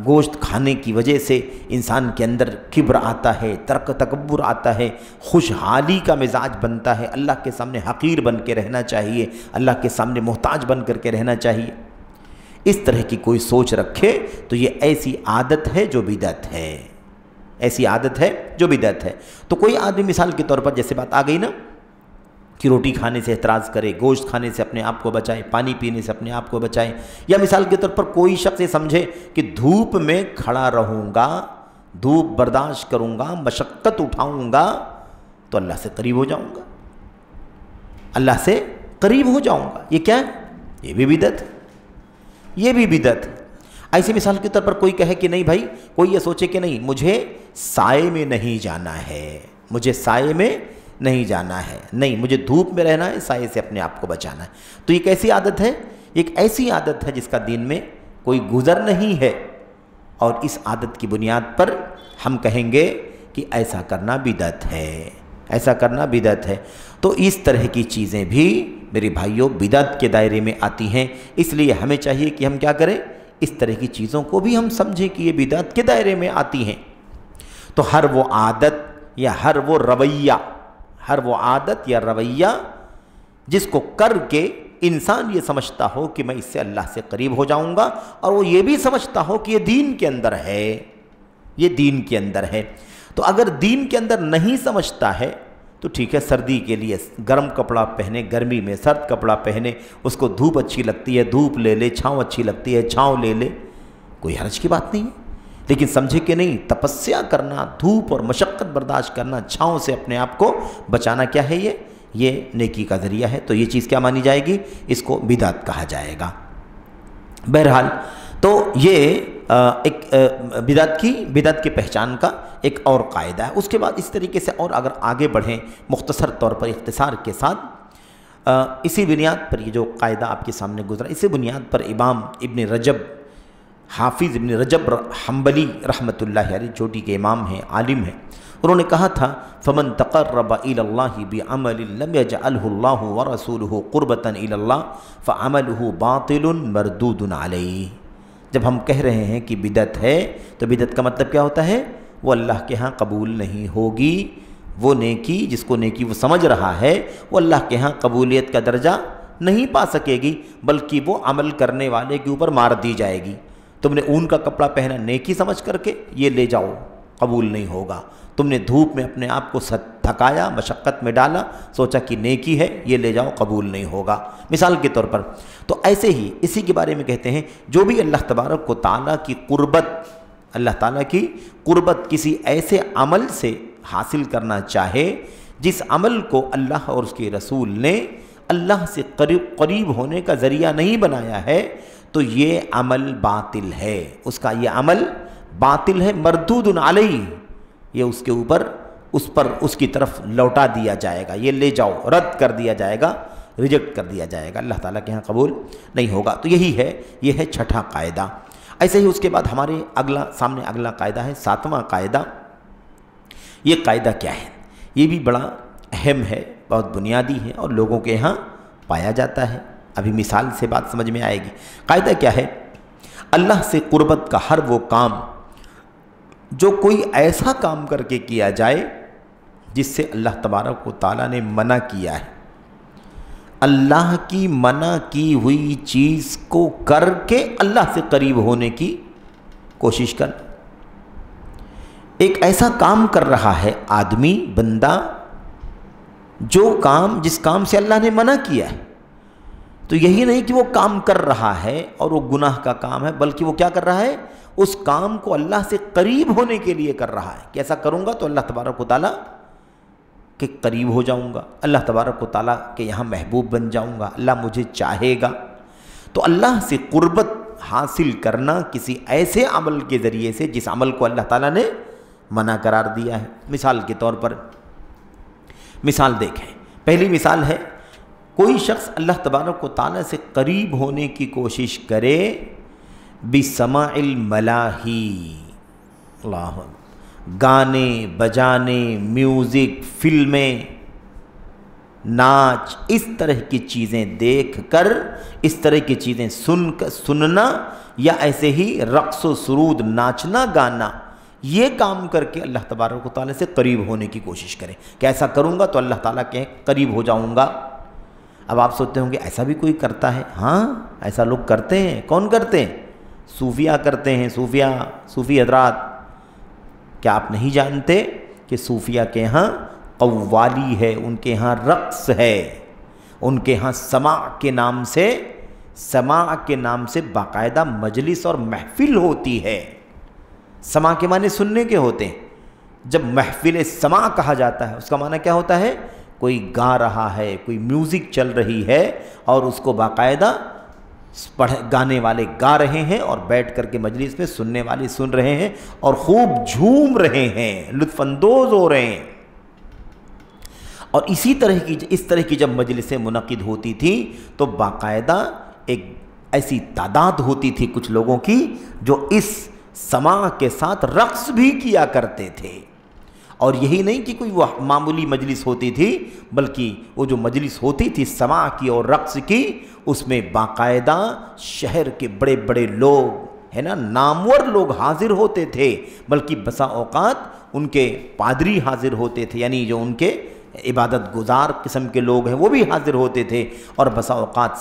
[SPEAKER 2] گوشت کھانے کی وجہ سے انسان کے اندر کبر آتا ہے، تکبر آتا ہے، خوشحالی کا مزاج بنتا ہے، اللہ کے سامنے حقیر بن کے رہنا چاہیے، اللہ کے سامنے محتاج بن کر کے رہنا چاہیے، اس طرح کی کوئی سوچ رکھے تو یہ ایسی عادت ہے جو بدعت ہے، ایسی عادت ہے جو بدعت ہے۔ تو کوئی آدمی مثال کے طور پر جیسے بات آ گئی نا کہ روٹی کھانے سے احتراز کرے، گوشت کھانے سے اپنے آپ کو بچائے، پانی پینے سے اپنے آپ کو بچائے، یا مثال کے طور پر کوئی شخص یہ سمجھے کہ دھوپ میں کھڑا رہوں گا، دھوپ برداشت کروں گا، مشقت اٹھاؤں گا تو اللہ سے قریب ہو جاؤں گا، اللہ سے قریب ہو جاؤں گا، یہ کیا ہے؟ یہ بھی بدعت ہے، یہ بھی بدعت ہے۔ ایسی مثال کے طور پر کوئی کہے کہ نہیں بھائی، کوئی یہ سوچے کہ نہیں مجھے سائے میں نہیں جانا ہے، مجھے سائے میں نہیں جانا ہے، نہیں مجھے دھوپ میں رہنا ہے، سائے سے اپنے آپ کو بچانا ہے، تو یہ کیسی عادت ہے؟ ایک ایسی عادت ہے جس کا دین میں کوئی گزر نہیں ہے، اور اس عادت کی بنیاد پر ہم کہیں گے کہ ایسا کرنا بدعت ہے، ایسا کرنا بدعت ہے۔ تو اس طرح کی چیزیں بھی میرے بھائیوں بدعت کے دائرے میں آتی ہیں، اس لیے ہمیں چاہیے کہ ہم کیا کریں، اس طرح کی چیزوں کو بھی ہم سمجھیں کہ یہ بدعت کے دائرے میں آتی ہیں۔ تو ہر وہ عادت یا ہر وہ رویہ جس کو کر کے انسان یہ سمجھتا ہو کہ میں اس سے اللہ سے قریب ہو جاؤں گا، اور وہ یہ بھی سمجھتا ہو کہ یہ دین کے اندر ہے، یہ دین کے اندر ہے، تو اگر دین کے اندر نہیں سمجھتا ہے تو ٹھیک ہے، سردی کے لیے گرم کپڑا پہنے، گرمی میں سرد کپڑا پہنے، اس کو دھوپ اچھی لگتی ہے دھوپ لے لے، چھاؤں اچھی لگتی ہے چھاؤں لے لے، کوئی حرج کی بات نہیں ہے، لیکن سمجھے کہ نہیں، تپسیا کرنا، دھوپ اور مشقت برداشت کرنا، چھاؤں سے اپنے آپ کو بچانا کیا ہے، یہ نیکی کا ذریعہ ہے، تو یہ چیز کیا مانی جائے گی، اس کو بدعت کہا جائے گا۔ بہرحال تو یہ ایک بدعت کی پہچان کا ایک اور قاعدہ ہے۔ اس کے بعد اس طریقے سے اور اگر آگے بڑھیں مختصر طور پر اختصار کے ساتھ، اسی بنیاد پر یہ جو قاعدہ آپ کے سامنے گزرا، اسی بنیاد پر امام ابن رجب، حافظ ابن رجب حنبلی رحمۃ اللہ علیہ، چوٹی کے امام ہیں، عالم ہیں، انہوں نے کہا تھا فمن تقرب الى اللہ بعمل لم يجعلہ اللہ ورسولہ قربۃ الى اللہ فعملہ باطل مردود علیہ۔ جب ہم کہہ رہے ہیں کہ بدعت ہے تو بدعت کا مطلب کیا ہوتا ہے، وہ اللہ کے ہاں قبول نہیں ہوگی، وہ نیکی جس کو نیکی وہ سمجھ رہا ہے وہ اللہ کے ہاں قبولیت کا درجہ نہیں پا سکے گی، بلکہ وہ عمل کرنے والے کے اوپر مار دی جائے گی۔ تم نے اون کا کپڑا پہنا نیکی سمجھ کر کے، یہ لے جاؤ، قبول نہیں ہوگا۔ تم نے دھوپ میں اپنے آپ کو تھکایا، مشقت میں ڈالا، سوچا کہ نیکی ہے یہ لے جاؤ، قبول نہیں ہوگا، مثال کے طور پر۔ تو ایسے ہی اسی کے بارے میں کہتے ہیں جو بھی اللہ تبارک و تعالیٰ کی قربت، اللہ تعالیٰ کی قربت کسی ایسے عمل سے حاصل کرنا چاہے جس عمل کو اللہ اور اس کے رسول نے اللہ سے قریب ہونے کا ذریعہ نہیں بنایا ہے، تو یہ عمل باطل ہے، اس کا یہ عمل باطل ہے، مردود علیہ، یہ اس کے اوپر اس کی طرف لوٹا دیا جائے گا، یہ لے جاؤ، رد کر دیا جائے گا، ریجیکٹ کر دیا جائے گا، اللہ تعالیٰ کے ہاں قبول نہیں ہوگا۔ تو یہی ہے، یہ ہے چھٹا قاعدہ۔ ایسے ہی اس کے بعد ہمارے سامنے اگلا قاعدہ ہے 7واں قاعدہ۔ یہ قاعدہ کیا ہے؟ یہ بھی بڑا اہم ہے، بہت بنیادی ہے اور لوگوں کے ہاں پایا جاتا ہے، ابھی مثال سے بات سمجھ میں آئے گی۔ قاعدہ کیا ہے؟ اللہ سے قربت کا ہر وہ کام جو کوئی ایسا کام کر کے کیا جائے جس سے اللہ تبارک و تعالیٰ نے منع کیا ہے، اللہ کی منع کی ہوئی چیز کو کر کے اللہ سے قریب ہونے کی کوشش کر۔ ایک ایسا کام کر رہا ہے آدمی، بندہ، جس کام سے اللہ نے منع کیا ہے، تو یہی نہیں کہ وہ کام کر رہا ہے اور وہ گناہ کا کام ہے، بلکہ وہ کیا کر رہا ہے؟ اس کام کو اللہ سے قریب ہونے کے لیے کر رہا ہے کہ ایسا کروں گا تو اللہ تبارک و تعالیٰ کے قریب ہو جاؤں گا، اللہ تبارک و تعالیٰ کے یہاں محبوب بن جاؤں گا، اللہ مجھے چاہے گا۔ تو اللہ سے قربت حاصل کرنا کسی ایسے عمل کے ذریعے سے جس عمل کو اللہ تعالیٰ نے منع قرار دیا ہے۔ مثال کے طور پر مثال دیکھیں، پہلی مثال ہے کوئی شخص اللہ تبارک و تعالیٰ سے قریب ہونے کی کوشش کرے بسماع الملاہی، اللہ، گانے بجانے، میوزک، فلمیں، ناچ، اس طرح کی چیزیں دیکھ کر، اس طرح کی چیزیں سننا، یا ایسے ہی رقص و سرود، ناچنا گانا، یہ کام کر کے اللہ تبارک و تعالیٰ سے قریب ہونے کی کوشش کریں کہ ایسا کروں گا تو اللہ تعالیٰ کے قریب ہو جاؤں گا۔ اب آپ سوچتے ہوں گے ایسا بھی کوئی کرتا ہے؟ ہاں، ایسا لوگ کرتے ہیں۔ کون کرتے ہیں؟ صوفیہ کرتے ہیں، صوفی حضرات۔ کیا آپ نہیں جانتے کہ صوفیہ کے ہاں قوالی ہے، ان کے ہاں رقص ہے، ان کے ہاں سماع کے نام سے باقاعدہ مجلس اور محفل ہوتی ہے۔ سماع کے معنی سننے کے ہوتے ہیں۔ جب محفل سماع کہا جاتا ہے اس کا معنی کیا ہوتا ہے؟ کوئی گا رہا ہے، کوئی میوزک چل رہی ہے اور اس کو باقاعدہ گانے والے گا رہے ہیں اور بیٹھ کر کے مجلس میں سننے والے سن رہے ہیں اور خوب جھوم رہے ہیں، لطف اندوز ہو رہے ہیں۔ اور اس طرح کی جب مجلسیں منعقد ہوتی تھی تو باقاعدہ ایک ایسی تعداد ہوتی تھی کچھ لوگوں کی جو اس سماع کے ساتھ رقص بھی کیا کرتے تھے۔ اور یہی نہیں کہ کوئی وہ معمولی مجلس ہوتی تھی، بلکہ وہ جو مجلس ہوتی تھی سماع کی اور رقص کی، اس میں باقاعدہ شہر کے بڑے بڑے لوگ ہے نا، نامور لوگ حاضر ہوتے تھے، بلکہ بسا اوقات ان کے پادری حاضر ہوتے تھے، یعنی جو ان کے عبادت گزار قسم کے لوگ ہیں وہ بھی حاضر ہوتے تھے، اور بسا اوقات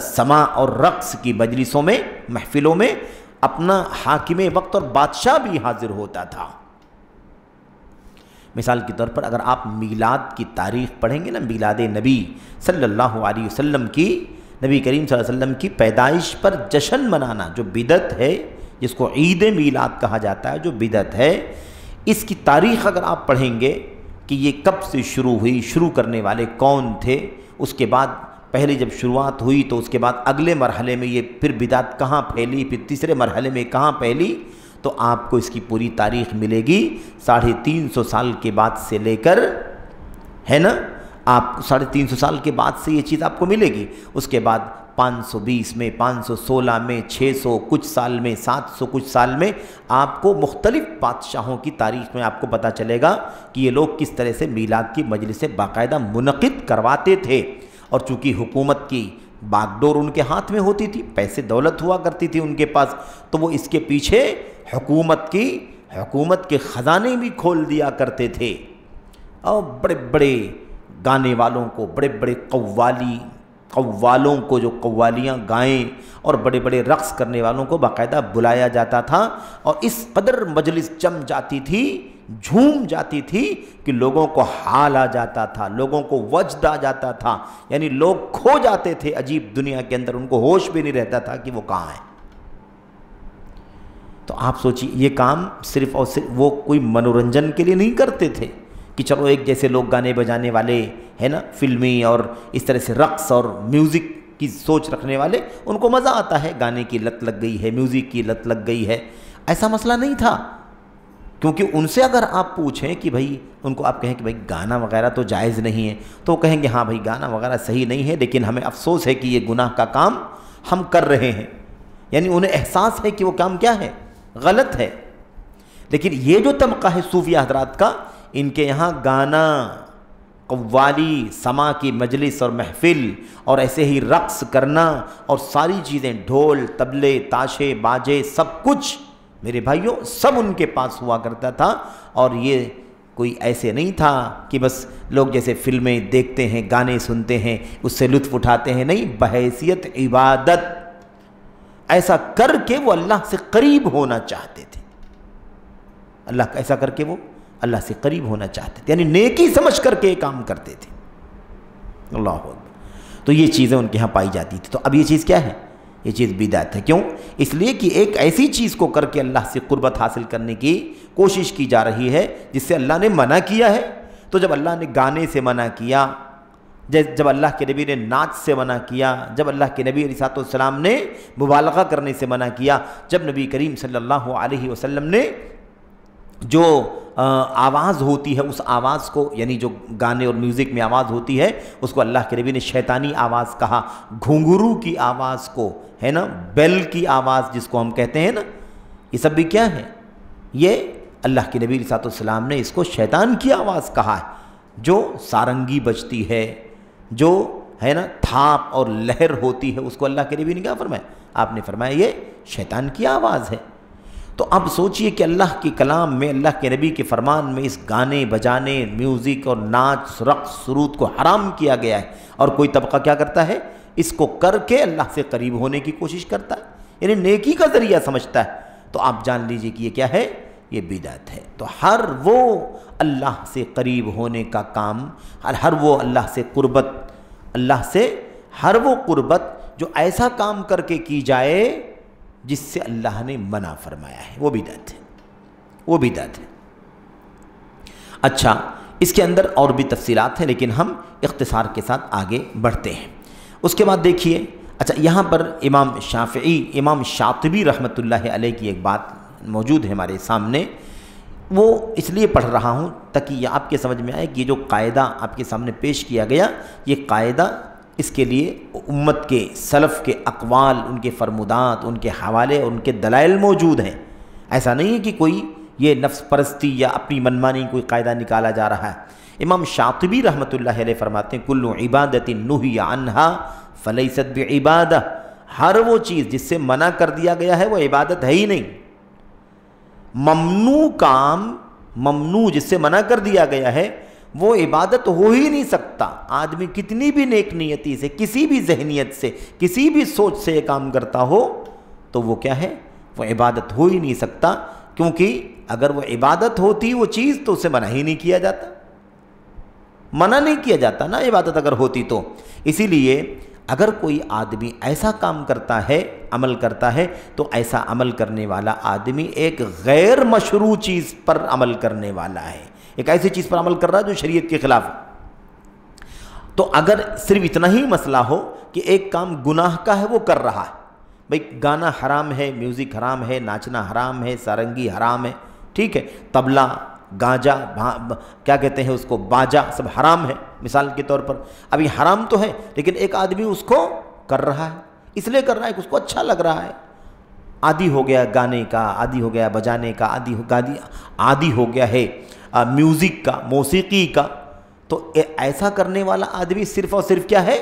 [SPEAKER 2] سماع اور رقص کی مجلسوں میں، محفلوں میں اپنا حاکم وقت اور بادشاہ بھی حاضر ہوتا تھا۔ مثال کے طور پر اگر آپ میلاد کی تاریخ پڑھیں گے نا، میلاد نبی صلی اللہ علیہ وسلم کی، نبی کریم صلی اللہ علیہ وسلم کی پیدائش پر جشن منانا جو بدعت ہے، جس کو عید میلاد کہا جاتا ہے، جو بدعت ہے، اس کی تاریخ اگر آپ پڑھیں گے کہ یہ کب سے شروع ہوئی، شروع کرنے والے کون تھے، اس کے بعد پہلے جب شروعات ہوئی تو اس کے بعد اگلے مرحلے میں یہ پھر بدعت کہاں پھیلی، پھر تیسرے مرحلے میں کہاں پھیلی، تو آپ کو اس کی پوری تاریخ ملے گی 350 سال کے بعد سے لے کر، ہے نا، آپ 350 سال کے بعد سے یہ چیز آپ کو ملے گی۔ اس کے بعد 520 میں، 516 میں، 600 کچھ سال میں، 700 کچھ سال میں آپ کو مختلف بادشاہوں کی تاریخ میں آپ کو پتہ چلے گا کہ یہ لوگ کس طرح سے میلاد کی مجلسیں باقاعدہ منعقد کرواتے تھے۔ اور چونکہ حکومت کی باغ ڈور ان کے ہاتھ میں ہوتی تھی، پیسے دولت ہوا کرتی تھی ان کے پاس، تو وہ اس کے پیچھے حکومت کے خزانے بھی کھول دیا کرتے تھے، اور بڑے بڑے گانے والوں کو، بڑے بڑے قوالوں کو جو قوالیاں گائیں، اور بڑے بڑے رقص کرنے والوں کو باقاعدہ بلایا جاتا تھا، اور اس قدر مجلس جم جاتی تھی جھوم جاتی تھی کہ لوگوں کو حال آ جاتا تھا، لوگوں کو وجد آ جاتا تھا، یعنی لوگ کھو جاتے تھے عجیب دنیا کے اندر، ان کو ہوش بھی نہیں رہتا تھا کہ وہ کہاں ہیں۔ تو آپ سوچیے یہ کام صرف اور صرف وہ کوئی منورنجن کے لیے نہیں کرتے تھے کہ چلو ایک جیسے لوگ گانے بجانے والے ہیں نا، فلمی اور اس طرح سے رقص اور میوزک کی سوچ رکھنے والے، ان کو مزہ آتا ہے، گانے کی لت لگ گئی ہے، میوزک کی لت لگ گئی ہے، ایسا مسئلہ نہیں تھا۔ کیونکہ ان سے اگر آپ پوچھیں کہ بھائی، ان کو آپ کہیں کہ بھائی گانا وغیرہ تو جائز نہیں ہے، تو وہ کہیں گے ہاں بھائی گانا وغیرہ صحیح نہیں ہے، لیکن ہمیں افسوس ہے کہ یہ گناہ کا کام ہم کر رہے ہیں، یعنی انہیں احساس ہے کہ وہ کام کیا ہے، غلط ہے۔ لیکن یہ جو طبقہ ہے صوفیہ حضرات کا، ان کے یہاں گانا، قوالی، سما کی مجلس اور محفل، اور ایسے ہی رقص کرنا اور ساری چیزیں، ڈھول، طبلے، تاشے، باجے، سب کچھ میرے بھائیوں سب ان کے پاس ہوا کرتا تھا۔ اور یہ کوئی ایسے نہیں تھا کہ بس لوگ جیسے فلمیں دیکھتے ہیں، گانے سنتے ہیں، اس سے لطف اٹھاتے ہیں، نہیں، بحیثیت عبادت ایسا کر کے وہ اللہ سے قریب ہونا چاہتے تھے، اللہ کا ایسا کر کے وہ اللہ سے قریب ہونا چاہتے تھے، یعنی نیکی سمجھ کر کے یہ کام کرتے تھے۔ اللہ اکبر۔ تو یہ چیزیں ان کے ہاں پائی جاتی تھی۔ تو اب یہ چیز کیا ہے؟ یہ چیز بدعت ہے۔ کیوں؟ اس لیے کہ ایک ایسی چیز کو کر کے اللہ سے قربت حاصل کرنے کی کوشش کی جا رہی ہے جس سے اللہ نے منع کیا ہے۔ تو جب اللہ نے گانے سے منع کیا، جب اللہ کے نبی نے ناچ سے منع کیا، جب اللہ کے نبی علیہ السلام نے مبالغہ کرنے سے منع کیا، جب نبی کریم صلی اللہ علیہ وسلم نے جو آواز ہوتی ہے اس آواز کو، یعنی جو گانے اور میوزک میں آواز ہوتی ہے اس کو اللہ کے نبی نے شیطانی آواز کہا، گھنگرو کی آواز کو ہے نا، بیل کی آواز جس کو ہم کہتے ہیں نا، یہ سب بھی کیا ہے؟ یہ اللہ کے نبی علیہ السلام نے اس کو شیطان کی آواز کہا ہے۔ جو سارنگی بجتی ہے، جو ہے نا تھاپ اور لہر ہوتی ہے، اس کو اللہ کے نبی نے کیا فرمایا؟ آپ نے فرمایا یہ شیطان کی آواز ہے۔ تو اب سوچئے کہ اللہ کے کلام میں، اللہ کے نبی کے فرمان میں اس گانے بجانے، میوزک اور ناچ، رقص، سرود کو حرام کیا گیا ہے، اور کوئی طبقہ کیا کرتا ہے؟ اس کو کر کے اللہ سے قریب ہونے کی کوشش کرتا ہے، یعنی نیکی کا ذریعہ سمجھتا ہے۔ تو آپ جان لیجئے کہ یہ کیا ہے؟ یہ بدعت ہے۔ تو ہر وہ اللہ سے قریب ہونے کا کام، ہر وہ اللہ سے قربت، اللہ سے ہر وہ قربت جو ایسا کام کر کے کی جائے جس سے اللہ نے منع فرمایا ہے، وہ بدعت ہے، وہ بدعت ہے۔ اچھا، اس کے اندر اور بھی تفصیلات ہیں لیکن ہم اختصار کے ساتھ آگے بڑھتے ہیں۔ اس کے بعد دیکھیے، اچھا یہاں پر امام شافعی، امام شاطبی رحمۃ اللہ علیہ کی ایک بات موجود ہے ہمارے سامنے، وہ اس لیے پڑھ رہا ہوں تاکہ یہ آپ کے سمجھ میں آئے کہ یہ جو قاعدہ آپ کے سامنے پیش کیا گیا، یہ قاعدہ اس کے لیے امت کے سلف کے اقوال، ان کے فرمودات، ان کے حوالے، ان کے دلائل موجود ہیں۔ ایسا نہیں ہے کہ کوئی یہ نفس پرستی یا اپنی منمانی کوئی قاعدہ نکالا جا رہا ہے۔ امام شاطبی رحمۃ اللہ علیہ فرماتے ہیں کل عبادت نہی عنہا فلیست بعبادہ، ہر وہ چیز جس سے منع کر دیا گیا ہے وہ عبادت ہے ہی نہیں۔ ممنوع کام، ممنوع جس سے منع کر دیا گیا ہے وہ عبادت ہو ہی نہیں سکتا۔ آدمی کتنی بھی نیک نیتی سے، کسی بھی ذہنیت سے، کسی بھی سوچ سے یہ کام کرتا ہو تو وہ کیا ہے؟ وہ عبادت ہو ہی نہیں سکتا، کیونکہ اگر وہ عبادت ہوتی وہ چیز تو اسے منع ہی نہیں کیا جاتا، منع نہیں کیا جاتا نا عبادت اگر ہوتی تو۔ اسی لیے اگر کوئی آدمی ایسا کام کرتا ہے، عمل کرتا ہے، تو ایسا عمل کرنے والا آدمی ایک غیر مشروع چیز پر عمل کرنے والا ہے، ایک ایسی چیز پر عمل کر رہا ہے جو شریعت کے خلاف ہے۔ تو اگر صرف اتنا ہی مسئلہ ہو کہ ایک کام گناہ کا ہے وہ کر رہا ہے، بھئی گانا حرام ہے، میوزک حرام ہے، ناچنا حرام ہے، سارنگی حرام ہے، ٹھیک ہے، طبلہ، گانجا، کیا کہتے ہیں اس کو، باجا، سب حرام ہے مثال کے طور پر۔ اب یہ حرام تو ہے لیکن ایک آدمی اس کو کر رہا ہے، اس لیے کر رہا ہے کہ اس کو اچھا لگ رہا ہے، عادی ہو گیا گانے کا، عادی ہو گیا بجانے کا، عادی ہو گیا ہے میوزک کا، موسیقی کا، تو ایسا کرنے والا آدمی صرف اور صرف کیا ہے؟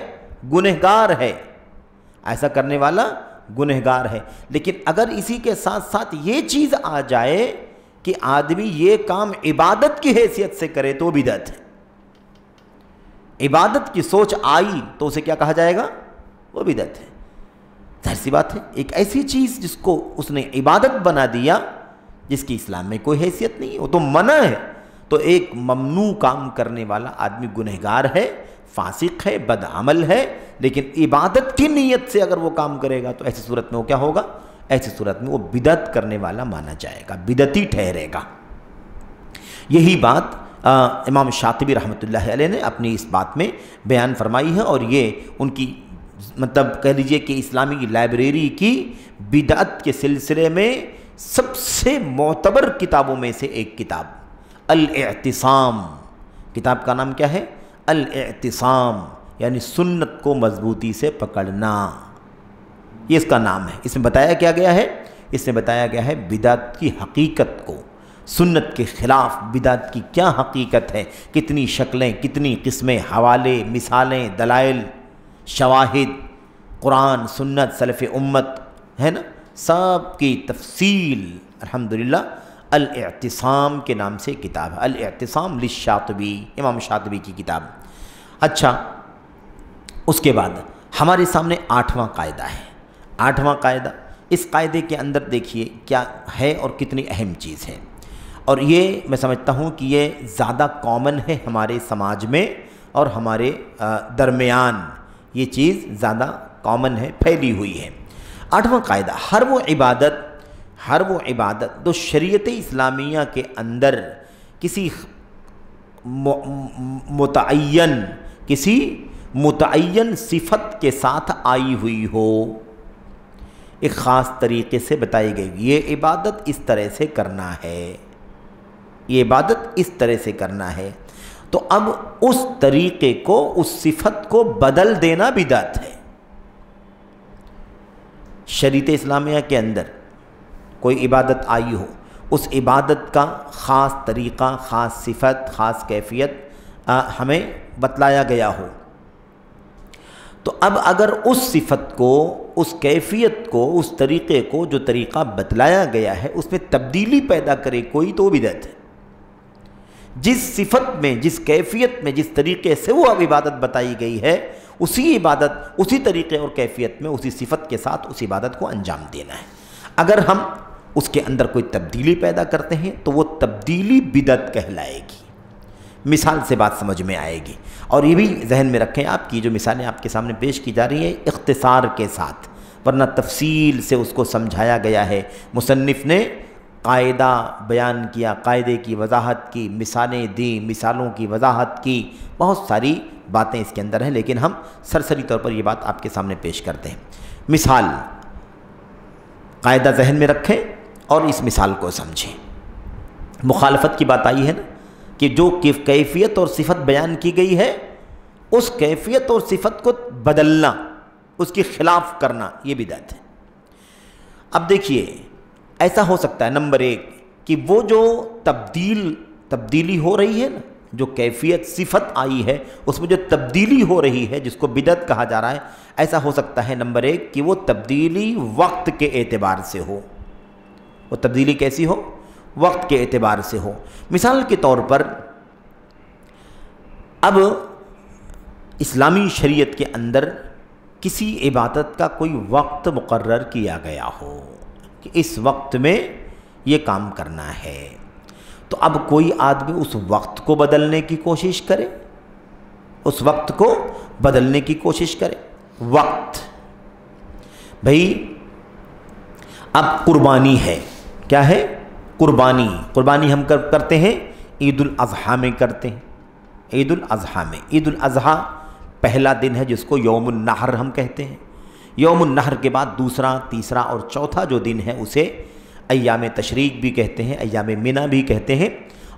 [SPEAKER 2] گنہگار ہے، ایسا کرنے والا گنہگار ہے۔ لیکن اگر اسی کے ساتھ ساتھ یہ چیز آ جائے کہ آدمی یہ کام عبادت کی حیثیت سے کرے تو بدعت ہے، عبادت کی سوچ آئی تو اسے کیا کہا جائے گا؟ وہ بدعت ہے۔ ظاہر سی بات ہے، ایک ایسی چیز جس کو اس نے عبادت بنا دیا جس کی اسلام میں کوئی حیثیت نہیں ہے، وہ تو منع ہے۔ تو ایک ممنوع کام کرنے والا آدمی گنہگار ہے، فاسق ہے، بدعمل ہے، لیکن عبادت کی نیت سے اگر وہ کام کرے گا تو ایسی صورت میں وہ کیا ہوگا؟ ایسی صورت میں وہ بدعت کرنے والا مانا جائے گا، بدعتی ٹھہرے گا۔ یہی بات امام شاطبی رحمۃ اللہ علیہ نے اپنی اس بات میں بیان فرمائی ہے، اور یہ ان کی مطلب کہہ لیجئے کہ اسلامی لائبریری کی بدعت کے سلسلے میں سب سے معتبر کتابوں میں سے ایک کتاب الاعتصام، کتاب کا نام کیا ہے؟ الاعتصام، یعنی سنت کو مضبوطی سے پکڑنا، یہ اس کا نام ہے۔ اس میں بتایا کیا گیا ہے؟ اس میں بتایا گیا ہے بدعت کی حقیقت کو، سنت کے خلاف بدعت کی کیا حقیقت ہے، کتنی شکلیں، کتنی قسمیں، حوالے، مثالیں، دلائل، شواہد، قرآن، سنت، سلف امت ہے نا، سب کی تفصیل الحمدللہ الاعتصام کے نام سے کتاب ہے، الاعتصام للشاطبی، امام شاطبی کی کتاب۔ اچھا، اس کے بعد ہمارے سامنے 8واں قاعدہ ہے۔ 8واں قاعدہ، اس قاعدے کے اندر دیکھیے کیا ہے اور کتنی اہم چیز ہے، اور یہ میں سمجھتا ہوں کہ یہ زیادہ کامن ہے ہمارے سماج میں اور ہمارے درمیان، یہ چیز زیادہ کامن ہے، پھیلی ہوئی ہے۔ 8واں قاعدہ، ہر وہ عبادت جو شریعت اسلامیہ کے اندر کسی متعین صفت کے ساتھ آئی ہوئی ہو، ایک خاص طریقے سے بتائی گئی، یہ عبادت اس طرح سے کرنا ہے، یہ عبادت اس طرح سے کرنا ہے، تو اب اس طریقے کو، اس صفت کو بدل دینا بدعت ہے۔ شریعت اسلامیہ کے اندر کوئی عبادت آئی ہو، اس عبادت کا خاص طریقہ، خاص صفت، خاص کیفیت ہمیں بتلایا گیا ہو، تو اب اگر اس صفت کو، اس کیفیت کو، اس طریقے کو، جو طریقہ بتلایا گیا ہے اس میں تبدیلی پیدا کرے کوئی، تو بدعت ہے۔ جس صفت میں، جس کیفیت میں، جس طریقے سے وہ اب عبادت بتائی گئی ہے، اسی عبادت، اسی طریقے اور کیفیت میں، اسی صفت کے ساتھ اس عبادت کو انجام دینا ہے۔ اگر ہم اس کے اندر کوئی تبدیلی پیدا کرتے ہیں تو وہ تبدیلی بدعت کہلائے گی۔ مثال سے بات سمجھ میں آئے گی، اور یہ بھی ذہن میں رکھیں، آپ کی جو مثالیں آپ کے سامنے پیش کی جا رہی ہیں اختصار کے ساتھ، ورنہ تفصیل سے اس کو سمجھایا گیا ہے۔ مصنف نے قاعدہ بیان کیا، قاعدے کی وضاحت کی، مثالیں دیں، مثالوں کی وضاحت کی، بہت ساری باتیں اس کے اندر ہیں، لیکن ہم سرسری طور پر یہ بات آپ کے سامنے پیش کرتے ہیں۔ مثال، قاعدہ ذہن میں رکھیں اور اس مثال کو سمجھیں۔ مخالفت کی بات آئی ہے نا، کہ جو کیفیت اور صفت بیان کی گئی ہے، اس کیفیت اور صفت کو بدلنا، اس کے خلاف کرنا، یہ بدعت ہے۔ اب دیکھیے، ایسا ہو سکتا ہے نمبر 1 کہ وہ جو تبدیلی ہو رہی ہے نا، جو کیفیت صفت آئی ہے اس میں جو تبدیلی ہو رہی ہے، جس کو بدعت کہا جا رہا ہے، ایسا ہو سکتا ہے نمبر 1 کہ وہ تبدیلی وقت کے اعتبار سے ہو۔ وہ تبدیلی کیسی ہو؟ وقت کے اعتبار سے ہو۔ مثال کے طور پر، اب اسلامی شریعت کے اندر کسی عبادت کا کوئی وقت مقرر کیا گیا ہو کہ اس وقت میں یہ کام کرنا ہے، تو اب کوئی آدمی اس وقت کو بدلنے کی کوشش کرے، اس وقت کو بدلنے کی کوشش کرے۔ وقت، بھئی اب قربانی ہے، کیا ہے؟ قربانی ہم کرتے ہیں عید الاضحیٰ میں کرتے ہیں، عید الاضحیٰ میں۔ عید الاضحیٰ پہلا دن ہے جس کو یوم النحر ہم کہتے ہیں۔ یوم النحر کے بعد دوسرا، تیسرا اور چوتھا جو دن ہے اسے ایام تشریق بھی کہتے ہیں، ایام منی بھی کہتے ہیں،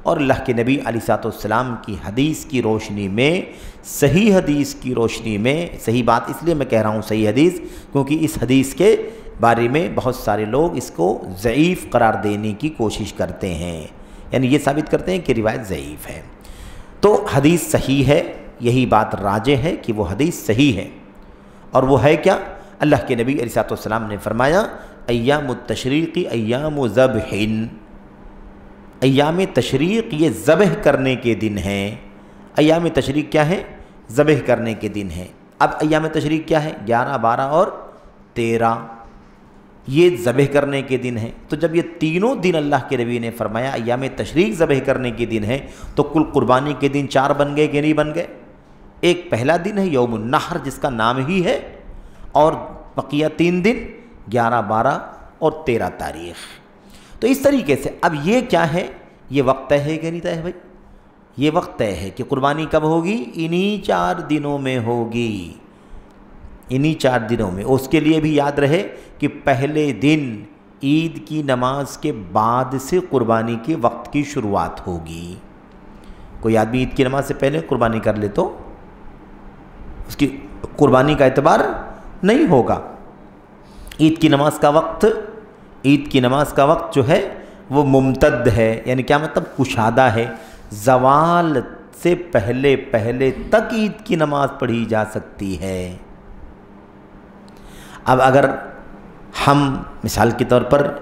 [SPEAKER 2] اور اللہ کے نبی علیہ الصلوۃ والسلام کی حدیث کی روشنی میں، صحیح حدیث کی روشنی میں، صحیح بات اس لیے میں کہہ رہا ہوں صحیح حدیث کیونکہ اس حدیث کے بارے میں بہت سارے لوگ اس کو ضعیف قرار دینے کی کوشش کرتے ہیں، یعنی یہ ثابت کرتے ہیں کہ روایت ضعیف ہے، تو حدیث صحیح ہے، یہی بات راجح ہے کہ وہ حدیث صحیح ہے، اور وہ ہے کیا؟ اللہ کے نبی علیہ الصلوۃ والسلام نے فرمایا ایام التشریق ایام ذبح، ایام تشریق یہ ذبح کرنے کے دن ہیں۔ ایام تشریق کیا ہے؟ ذبح کرنے کے دن ہیں۔ اب ایام تشریق کیا ہے؟ 11، 12 اور 13، یہ ذبح کرنے کے دن ہیں۔ تو جب یہ تینوں دن اللہ کے نبی نے فرمایا ایام تشریق ذبح کرنے کے دن ہیں، تو کل قربانی کے دن 4 بن گئے کہ نہیں بن گئے؟ ایک پہلا دن ہے یوم النحر جس کا نام ہی ہے، اور بقیہ 3 دن 11، 12 اور 13 تاریخ۔ تو اس طریقے سے اب یہ کیا ہے؟ یہ وقت طے ہے کہ نہیں طے ہے بھائی؟ یہ وقت طے ہے کہ قربانی کب ہوگی؟ انہی 4 دنوں میں ہوگی، انہی 4 دنوں میں۔ اس کے لیے بھی یاد رہے کہ پہلے دن عید کی نماز کے بعد سے قربانی کے وقت کی شروعات ہوگی۔ کوئی آدمی عید کی نماز سے پہلے قربانی کر لے تو اس کی قربانی کا اعتبار نہیں ہوگا۔ عید کی نماز کا وقت جو ہے وہ ممتد ہے، یعنی کیا مطلب؟ کشادہ ہے، زوال سے پہلے تک عید کی نماز پڑھی جا سکتی ہے۔ اب اگر ہم مثال کے طور پر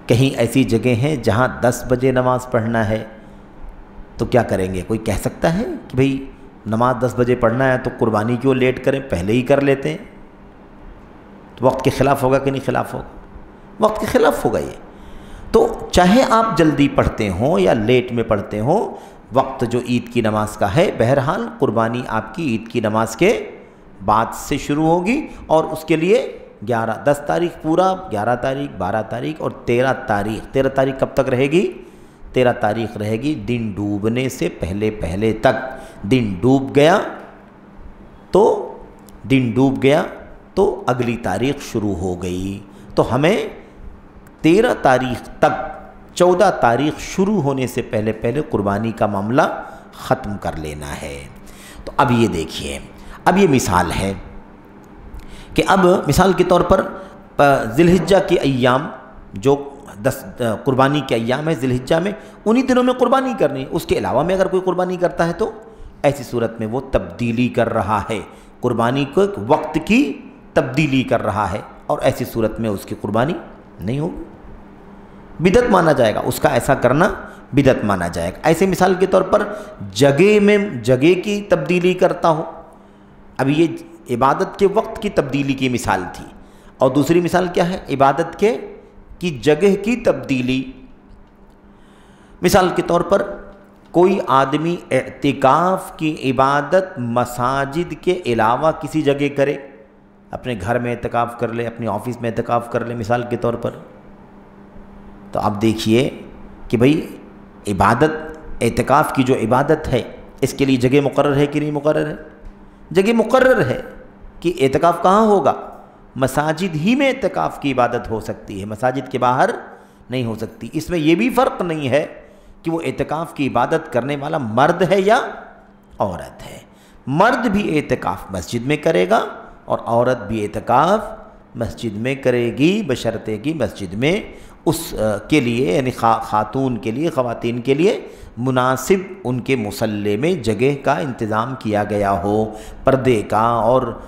[SPEAKER 2] کہیں ایسی جگہ ہیں جہاں 10 بجے نماز پڑھنا ہے تو کیا کریں گے؟ کوئی کہہ سکتا ہے کہ بھئی نماز 10 بجے پڑھنا ہے تو قربانی کیوں لیٹ کریں، پہلے ہی کر لیتے ہیں؟ تو وقت کے خلاف ہوگا کہ نہیں خلاف ہوگا؟ وقت کے خلاف ہوگا یہ۔ تو چاہے آپ جلدی پڑھتے ہوں یا لیٹ میں پڑھتے ہوں، وقت جو عید کی نماز کا ہے، بہرحال قربانی آپ کی عید کی نماز کے بعد سے شروع ہوگی، اور اس کے لیے 10 تاریخ پورا، 11 تاریخ، 12 تاریخ اور 13 تاریخ۔ 13 تاریخ کب تک رہے گی؟ 13 تاریخ رہے گی دن ڈوبنے سے پہلے تک۔ دن ڈوب گیا تو اگلی تاریخ شروع ہو گئی، تو ہمیں 13 تاریخ تک 14 تاریخ شروع ہونے سے پہلے قربانی کا معاملہ ختم کر لینا ہے۔ تو اب یہ دیکھیے، اب یہ مثال ہے کہ اب مثال کے طور پر ذی الحجہ کے ایام، جو 10 قربانی کے ایام ہے ذی الحجہ میں، انہی دنوں میں قربانی کرنی ہے۔ اس کے علاوہ میں اگر کوئی قربانی کرتا ہے تو ایسی صورت میں وہ تبدیلی کر رہا ہے، قربانی کو ایک وقت کی تبدیلی کر رہا ہے، اور ایسی صورت میں اس کی قربانی نہیں ہوگی، بدعت مانا جائے گا، اس کا ایسا کرنا بدعت مانا جائے گا۔ ایسے مثال کے طور پر جگہ کی تبدیلی کرتا ہو، اب یہ عبادت کے وقت کی تبدیلی کی مثال تھی، اور دوسری مثال کیا ہے؟ عبادت کی جگہ کی تبدیلی۔ مثال کے طور پر کوئی آدمی اعتکاف کی عبادت مساجد کے علاوہ کسی جگہ کرے، اپنے گھر میں اعتکاف کر لے، اپنے آفس میں اعتکاف کر لے مثال کے طور پر، تو آپ دیکھیے کہ بھئی اعتکاف کی جو عبادت ہے اس کے لیے جگہ مقرر ہے کہ نہیں مقرر ہے؟ جگہ مقرر ہے کہ اعتکاف کہاں ہوگا؟ مساجد ہی میں اعتکاف کی عبادت ہو سکتی ہے، مساجد کے باہر نہیں ہو سکتی۔ اس میں یہ بھی فرق نہیں ہے کہ وہ اعتکاف کی عبادت کرنے والا مرد ہے یا عورت ہے۔ مرد بھی اعتکاف مسجد میں کرے گا اور عورت بھی اعتکاف مسجد میں کرے گی، بشرطے کہ مسجد میں اس کے لیے یعنی خاتون کے لیے، خواتین کے لیے مناسب ان کے مصلی میں جگہ کا انتظام کیا گیا ہو، پردے کا، اور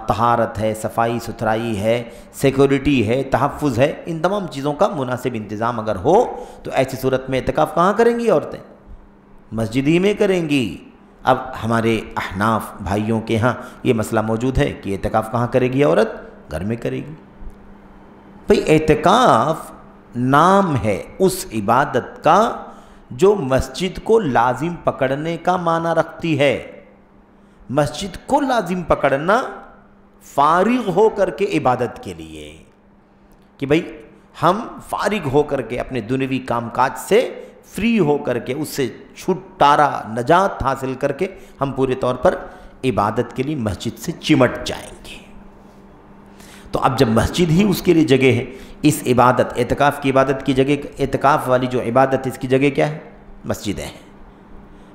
[SPEAKER 2] طہارت ہے، صفائی ستھرائی ہے، سیکورٹی ہے، تحفظ ہے، ان تمام چیزوں کا مناسب انتظام اگر ہو تو ایسی صورت میں اعتکاف کہاں کریں گی عورتیں؟ مسجد ہی میں کریں گی۔ اب ہمارے احناف بھائیوں کے ہاں یہ مسئلہ موجود ہے کہ اعتکاف کہاں کرے گی عورت؟ گھر میں کرے گی۔ بھئی اعتکاف نام ہے اس عبادت کا جو مسجد کو لازم پکڑنے کا معنی رکھتی ہے۔ مسجد کو لازم پکڑنا فارغ ہو کر کے عبادت کے لیے، کہ بھئی ہم فارغ ہو کر کے اپنے دنیوی کام کاج سے فری ہو کر کے اس سے چھٹکارا نجات حاصل کر کے ہم پورے طور پر عبادت کے لیے مسجد سے چمٹ جائیں گے۔ تو اب جب مسجد ہی اس کے لیے جگہ ہے، اس عبادت اعتکاف کی عبادت کی جگہ، اعتکاف والی جو عبادت اس کی جگہ کیا ہے؟ مسجدیں ہیں۔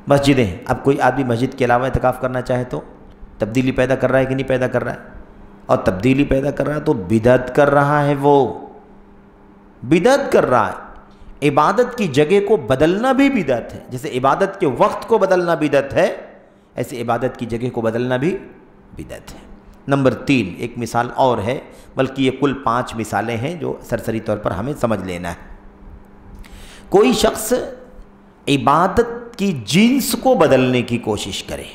[SPEAKER 2] مسجدیں، اب کوئی آدمی مسجد کے علاوہ اعتکاف کرنا چاہے تو تبدیلی پیدا کر رہا ہے کہ نہیں پیدا کر رہا ہے؟ اور تبدیلی پیدا کر رہا ہے تو بدعت کر رہا ہے، وہ بدعت کر رہا ہے۔ عبادت کی جگہ کو بدلنا بھی بدعت ہے، جیسے عبادت کے وقت کو بدلنا بدعت ہے، ایسے عبادت کی جگہ کو بدلنا بھی بدعت ہے۔ نمبر 3 ایک مثال اور ہے، بلکہ یہ کل 5 مثالیں ہیں جو سرسری طور پر ہمیں سمجھ لینا ہے۔ کوئی شخص عبادت کی جنس کو بدلنے کی کوشش کرے،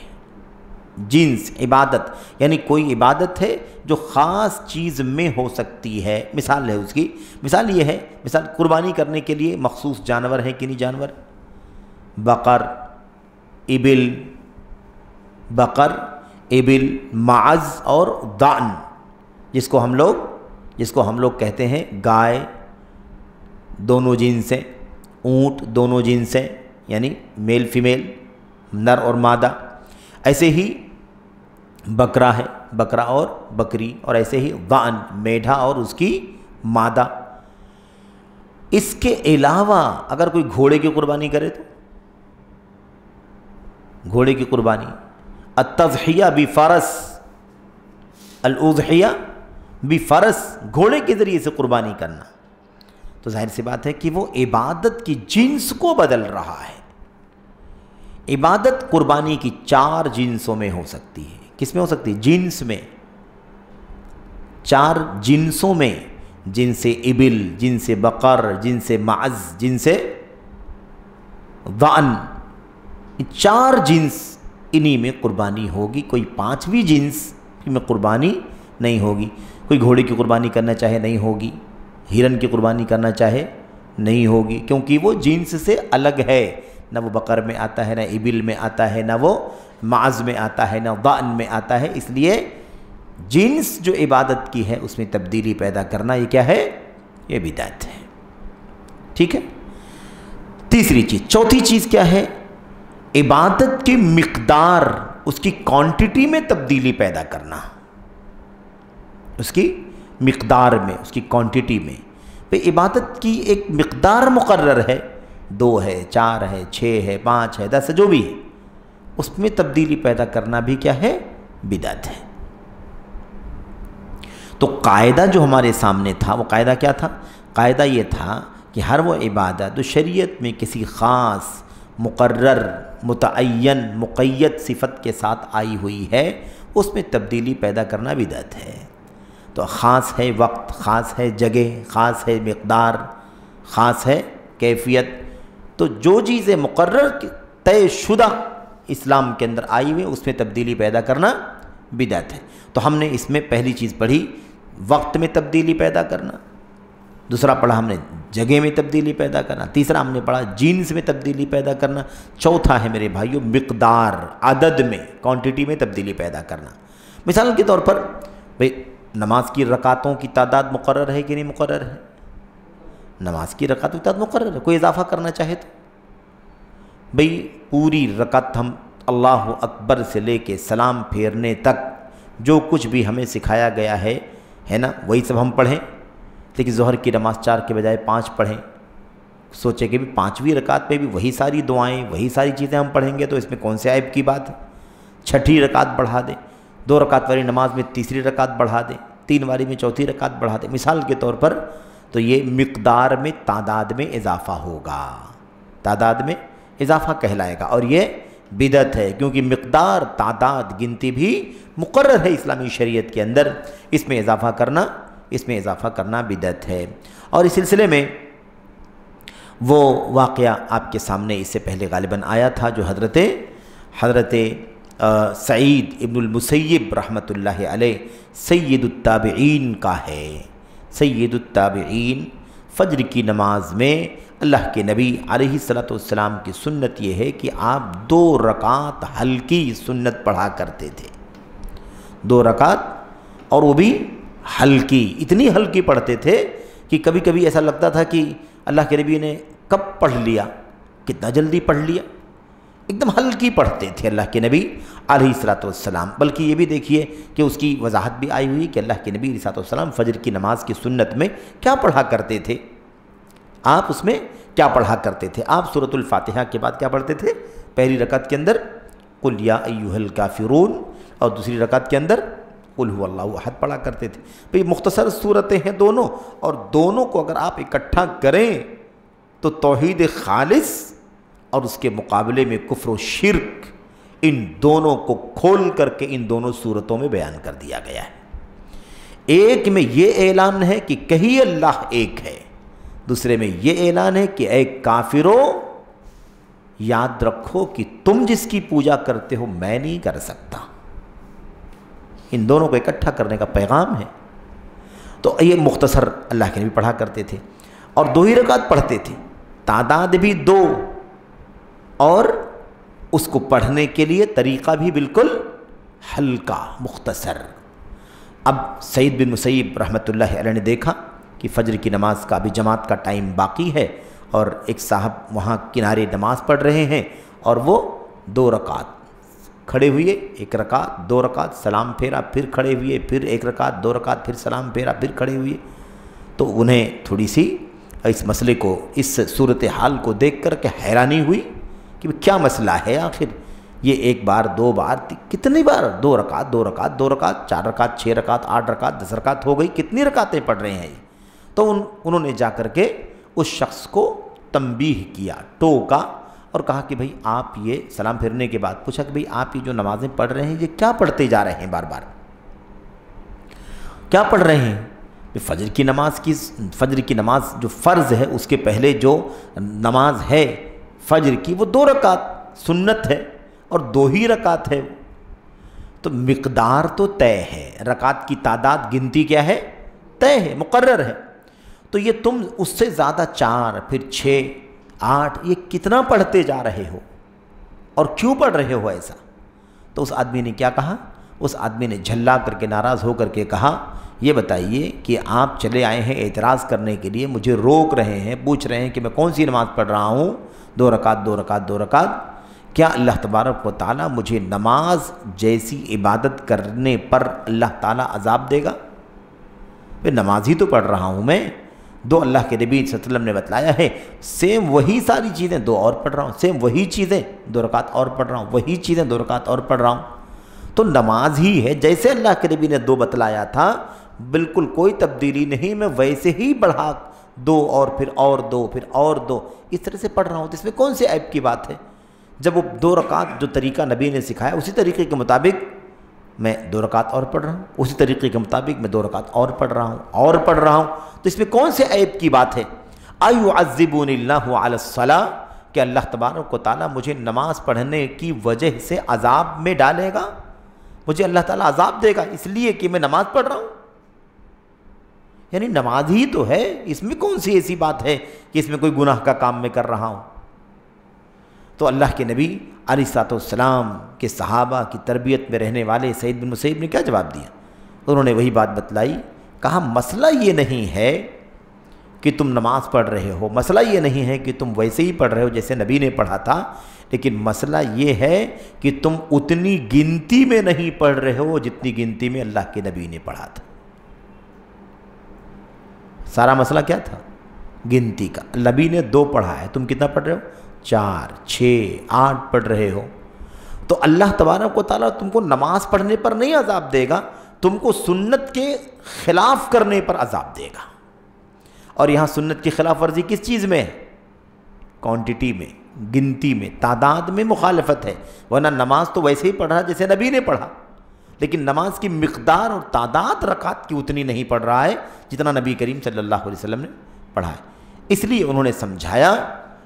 [SPEAKER 2] جنس عبادت یعنی کوئی عبادت ہے جو خاص چیز میں ہو سکتی ہے. مثال ہے اس کی، مثال یہ ہے، مثال قربانی کرنے کے لیے مخصوص جانور ہیں کہ نہیں جانور، بقر، ابل، معز اور دان، جس کو ہم لوگ کہتے ہیں گائے دونوں جنس ہیں، اونٹ دونوں جنس ہیں یعنی میل فیمیل، نر اور مادہ. ایسے ہی بکرا ہے، بکرا اور بکری، اور ایسے ہی دان میڈھا اور اس کی مادہ. اس کے علاوہ اگر کوئی گھوڑے کی قربانی کرے تو گھوڑے کی قربانی، التضحیہ بفرس، الاضحیہ بفرس، گھوڑے کے ذریعے سے قربانی کرنا، تو ظاہر سی بات ہے کہ وہ عبادت کی جنس کو بدل رہا ہے. عبادت قربانی کی 4 جنسوں میں ہو سکتی ہے. کس میں ہو سکتی ہے؟ جنس میں، 4 جنسوں میں، جنس ابل، جنس بقر، جنس معز، جنس ضأن، 4 جنس انہی میں قربانی ہوگی. کوئی 5ویں جنس میں قربانی نہیں ہوگی. کوئی گھوڑے کی قربانی کرنا چاہے نہیں ہوگی، ہرن کی قربانی کرنا چاہے نہیں ہوگی، کیونکہ وہ جنس سے الگ ہے. نہ وہ بقر میں آتا ہے، نہ ابل میں آتا ہے، نہ وہ معز میں آتا ہے، نہ ضأن میں آتا ہے. اس لیے جنس جو عبادت کی ہے اس میں تبدیلی پیدا کرنا یہ کیا ہے؟ یہ بدعت ہے. ٹھیک ہے. تیسری چیز، چوتھی چیز کیا ہے؟ عبادت کی مقدار، اس کی کوانٹٹی میں تبدیلی پیدا کرنا. اس کی مقدار میں، اس کی کوانٹٹی میں. عبادت کی ایک مقدار مقرر ہے، 2 ہے، 4 ہے، 6 ہے، 5 ہے، 10 ہے، جو بھی ہے، اس میں تبدیلی پیدا کرنا بھی کیا ہے؟ بدعت ہے. تو قاعدہ جو ہمارے سامنے تھا وہ قاعدہ کیا تھا؟ قاعدہ یہ تھا کہ ہر وہ عبادت جو شریعت میں کسی خاص مقرر متعین مقید صفت کے ساتھ آئی ہوئی ہے اس میں تبدیلی پیدا کرنا بدعت ہے. تو خاص ہے وقت، خاص ہے جگہ، خاص ہے مقدار، خاص ہے کیفیت. تو جو چیزیں مقرر طے شدہ اسلام کے اندر آئی ہوئی اس میں تبدیلی پیدا کرنا بدعت ہے. تو ہم نے اس میں پہلی چیز پڑھی وقت میں تبدیلی پیدا کرنا، دوسرا پڑھا ہم نے جگہ میں تبدیلی پیدا کرنا، تیسرا ہم نے پڑھا جنس میں تبدیلی پیدا کرنا، چوتھا ہے میرے بھائیوں مقدار، عدد میں، کوانٹٹی میں تبدیلی پیدا کرنا. مثال کے طور پر نماز کی رکعتوں کی تعداد مقرر ہے کہ نہیں مقرر ہے؟ نماز کی رکعتوں کی تعداد مقرر ہے. کوئی اضافہ کرنا چاہے تو پوری رکعت ہم اللہ اکبر سے لے کے سلام پھیرنے تک جو کچھ بھی ہمیں سکھایا گیا ہے نا، وہی سب ہم پڑھیں. لیکن ظہر کی نماز 4 کے بجائے 5 پڑھیں. سوچے کہ 5ویں رکعت پہ بھی وہی ساری دعائیں، وہی ساری چیزیں ہم پڑھیں گے تو اس میں کون سے عیب کی بات ہے؟ 6ٹھی رکعت بڑھا دیں، 2 رکعت والی نماز میں تیسری رکعت بڑھا دیں، 3 والی میں چوتھی رکعت بڑھا دیں، مثال کے طور پر. تو یہ مقدار میں تعداد میں اضافہ ہوگا، تعداد میں اضافہ کہلائے گا، اور یہ بدعت ہے کیونکہ مقدار، تعداد، گنتی بھی مقرر ہے اسلامی شریعت کے اندر. اس میں اضافہ کرنا بدعت ہے. اور اس سلسلے میں وہ واقعہ آپ کے سامنے اس سے پہلے غالباً آیا تھا جو حضرت سعید ابن المسیب رحمۃ اللہ علیہ سید التابعین کا ہے. سید التابعین فجر کی نماز میں اللہ کے نبی علیہ الصلوۃ والسلام کی سنت یہ ہے کہ آپ 2 رکعت ہلکی سنت پڑھا کرتے تھے. 2 رکعت، اور وہ بھی ہلکی، اتنی ہلکی پڑھتے تھے کہ کبھی کبھی ایسا لگتا تھا کہ اللہ کے نبی نے کب پڑھ لیا، کتنا جلدی پڑھ لیا. ایک دم ہلکی پڑھتے تھے اللہ کے نبی علیہ الصلوۃ والسلام. بلکہ یہ بھی دیکھیے کہ اس کی وضاحت بھی آئی ہوئی کہ اللہ کے نبی علیہ الصلوۃ والسلام فجر کی نماز کی سنت میں کیا پڑھا کرتے تھے. آپ اس میں کیا پڑھا کرتے تھے؟ آپ سورۃ الفاتحہ کے بعد کیا پڑھتے تھے؟ پہلی رکعت کے اندر قل یا ایھا الکافرون، اور دوسری رکعت کے اندر قل ھو اللہ احد پڑھا کرتے تھے. مختصر صورتیں ہیں دونوں، اور دونوں کو اگر آپ اکٹھا کریں تو توحید خالص اور اس کے مقابلے میں کفر و شرک، ان دونوں کو کھول کر کے ان دونوں صورتوں میں بیان کر دیا گیا ہے. ایک میں یہ اعلان ہے کہ کہیے اللہ ایک ہے، دوسرے میں یہ اعلان ہے کہ اے کافرو یاد رکھو کہ تم جس کی پوجا کرتے ہو میں نہیں کر سکتا. ان دونوں کو اکٹھا کرنے کا پیغام ہے۔ تو یہ مختصر اللہ کے نبی پڑھا کرتے تھے اور 2 ہی رکعت پڑھتے تھے، تعداد بھی 2 اور اس کو پڑھنے کے لیے طریقہ بھی بالکل ہلکا مختصر۔ اب سعید بن مسیب رحمۃ اللہ علیہ نے دیکھا کہ فجر کی نماز کا بھی جماعت کا ٹائم باقی ہے اور ایک صاحب وہاں کنارے نماز پڑھ رہے ہیں اور وہ 2 رکعت کھڑے ہوئے، 1 رکعت 2 رکعت سلام پھیرا، پھر کھڑے ہوئے، پھر 1 رکعت 2 رکعت پھر سلام پھیرا، پھر کھڑے ہوئے۔ تو انہیں تھوڑی سی اس مسئلے کو، اس صورتحال کو دیکھ کر کے حیرانی ہوئی کہ کیا مسئلہ ہے آخر، یہ 1 بار 2 بار کتنی بار 2 رکعت 2 رکعت 2 رکعت 4 رکعت 6 رکعت 8 رکعت 10 رکعت ہو گئی، کتنی رکعتیں پڑھ رہے ہیں یہ؟ تو انہوں نے جا کر کے اس شخص کو تنبیہ کیا، ٹوکا اور کہا کہ بھئی آپ یہ سلام پھرنے کے بعد پوچھا کہ بھئی آپ یہ جو نمازیں پڑھ رہے ہیں یہ کیا پڑھتے جا رہے ہیں، بار بار کیا پڑھ رہے ہیں؟ فجر کی نماز جو فرض ہے اس کے پہلے جو نماز ہے فجر کی وہ 2 رکعت سنت ہے اور 2 ہی رکعت ہے، تو مقدار تو طے ہے، رکعت کی تعداد گنتی کیا ہے؟ طے ہے، مقرر ہے۔ تو یہ تم اس سے زیادہ 4 پھر 6 8 یہ کتنا پڑھتے جا رہے ہو اور کیوں پڑھ رہے ہو ایسا؟ تو اس آدمی نے کیا کہا؟ اس آدمی نے جھلا کر کے ناراض ہو کر کے کہا یہ بتائیے کہ آپ چلے آئے ہیں اعتراض کرنے کے لیے، مجھے روک رہے ہیں، پوچھ رہے ہیں کہ میں کون سی نماز پڑھ رہا ہوں، 2 رکعت 2 رکعت 2 رکعت، کیا اللہ تبارک و تعالیٰ مجھے نماز جیسی عبادت کرنے پر اللہ تعالیٰ عذاب دے گا؟ نماز ہی تو پڑھ رہا ہوں میں، 2 اللہ کے نبی صلی اللہ علیہ وسلم نے بتلایا ہے، سیم وہی ساری چیزیں 2 اور پڑھ رہا ہوں، سیم وہی چیزیں 2 رکعت اور پڑھ رہا ہوں، وہی چیزیں 2 رکعت اور پڑھ رہا ہوں۔ تو نماز ہی ہے جیسے اللہ کے نبی نے 2 بتلایا تھا، بالکل کوئی تبدیلی نہیں، میں ویسے ہی بڑھا 2 اور پھر اور 2 پھر اور 2 اس طرح سے پڑھ رہا ہوں، تو اس میں کون سی عیب کی بات ہے؟ جب وہ 2 رکعت جو طریقہ نبی نے سکھایا اسی طریقے کے مطابق میں 2 رکعت اور پڑھ رہا ہوں، اسی طریقے کے مطابق میں 2 رکعت اور پڑھ رہا ہوں تو اس میں کون سے عیب کی بات ہے؟ ایعذبنی اللہ علی الصلاۃ، کہ اللہ تبارک و تعالیٰ مجھے نماز پڑھنے کی وجہ سے عذاب میں ڈالے گا، مجھے اللہ تعالیٰ عذاب دے گا اس لیے کہ میں نماز پڑھ رہا ہوں؟ یعنی نماز ہی تو ہے، اس میں کون سی ایسی بات ہے کہ اس میں کوئی گناہ کا کام میں کر رہا ہوں؟ تو اللہ کے نبی علیہ السلام کے صحابہ کی تربیت میں رہنے والے سعید بن مسیب نے کیا جواب دیا؟ انہوں نے وہی بات بتلائی، کہا مسئلہ یہ نہیں ہے کہ تم نماز پڑھ رہے ہو، مسئلہ یہ نہیں ہے کہ تم ویسے ہی پڑھ رہے ہو جیسے نبی نے پڑھا تھا، لیکن مسئلہ یہ ہے کہ تم اتنی گنتی میں نہیں پڑھ رہے ہو جتنی گنتی میں اللہ کے نبی نے پڑھا تھا۔ سارا مسئلہ کیا تھا؟ گنتی کا۔ نبی نے 2 پڑھا ہے، تم کتنا پڑھ رہے ہو؟ 4 6 8 پڑھ رہے ہو۔ تو اللہ تبارک و تعالیٰ تم کو نماز پڑھنے پر نہیں عذاب دے گا، تم کو سنت کے خلاف کرنے پر عذاب دے گا۔ اور یہاں سنت کی خلاف ورزی کس چیز میں ہے؟ کوانٹٹی میں، گنتی میں، تعداد میں مخالفت ہے، ورنہ نماز تو ویسے ہی پڑھ رہا جیسے نبی نے پڑھا، لیکن نماز کی مقدار اور تعداد رکعت کی اتنی نہیں پڑھ رہا ہے جتنا نبی کریم صلی اللہ علیہ وسلم نے پڑھا ہے۔ اس لیے انہوں نے سمجھایا،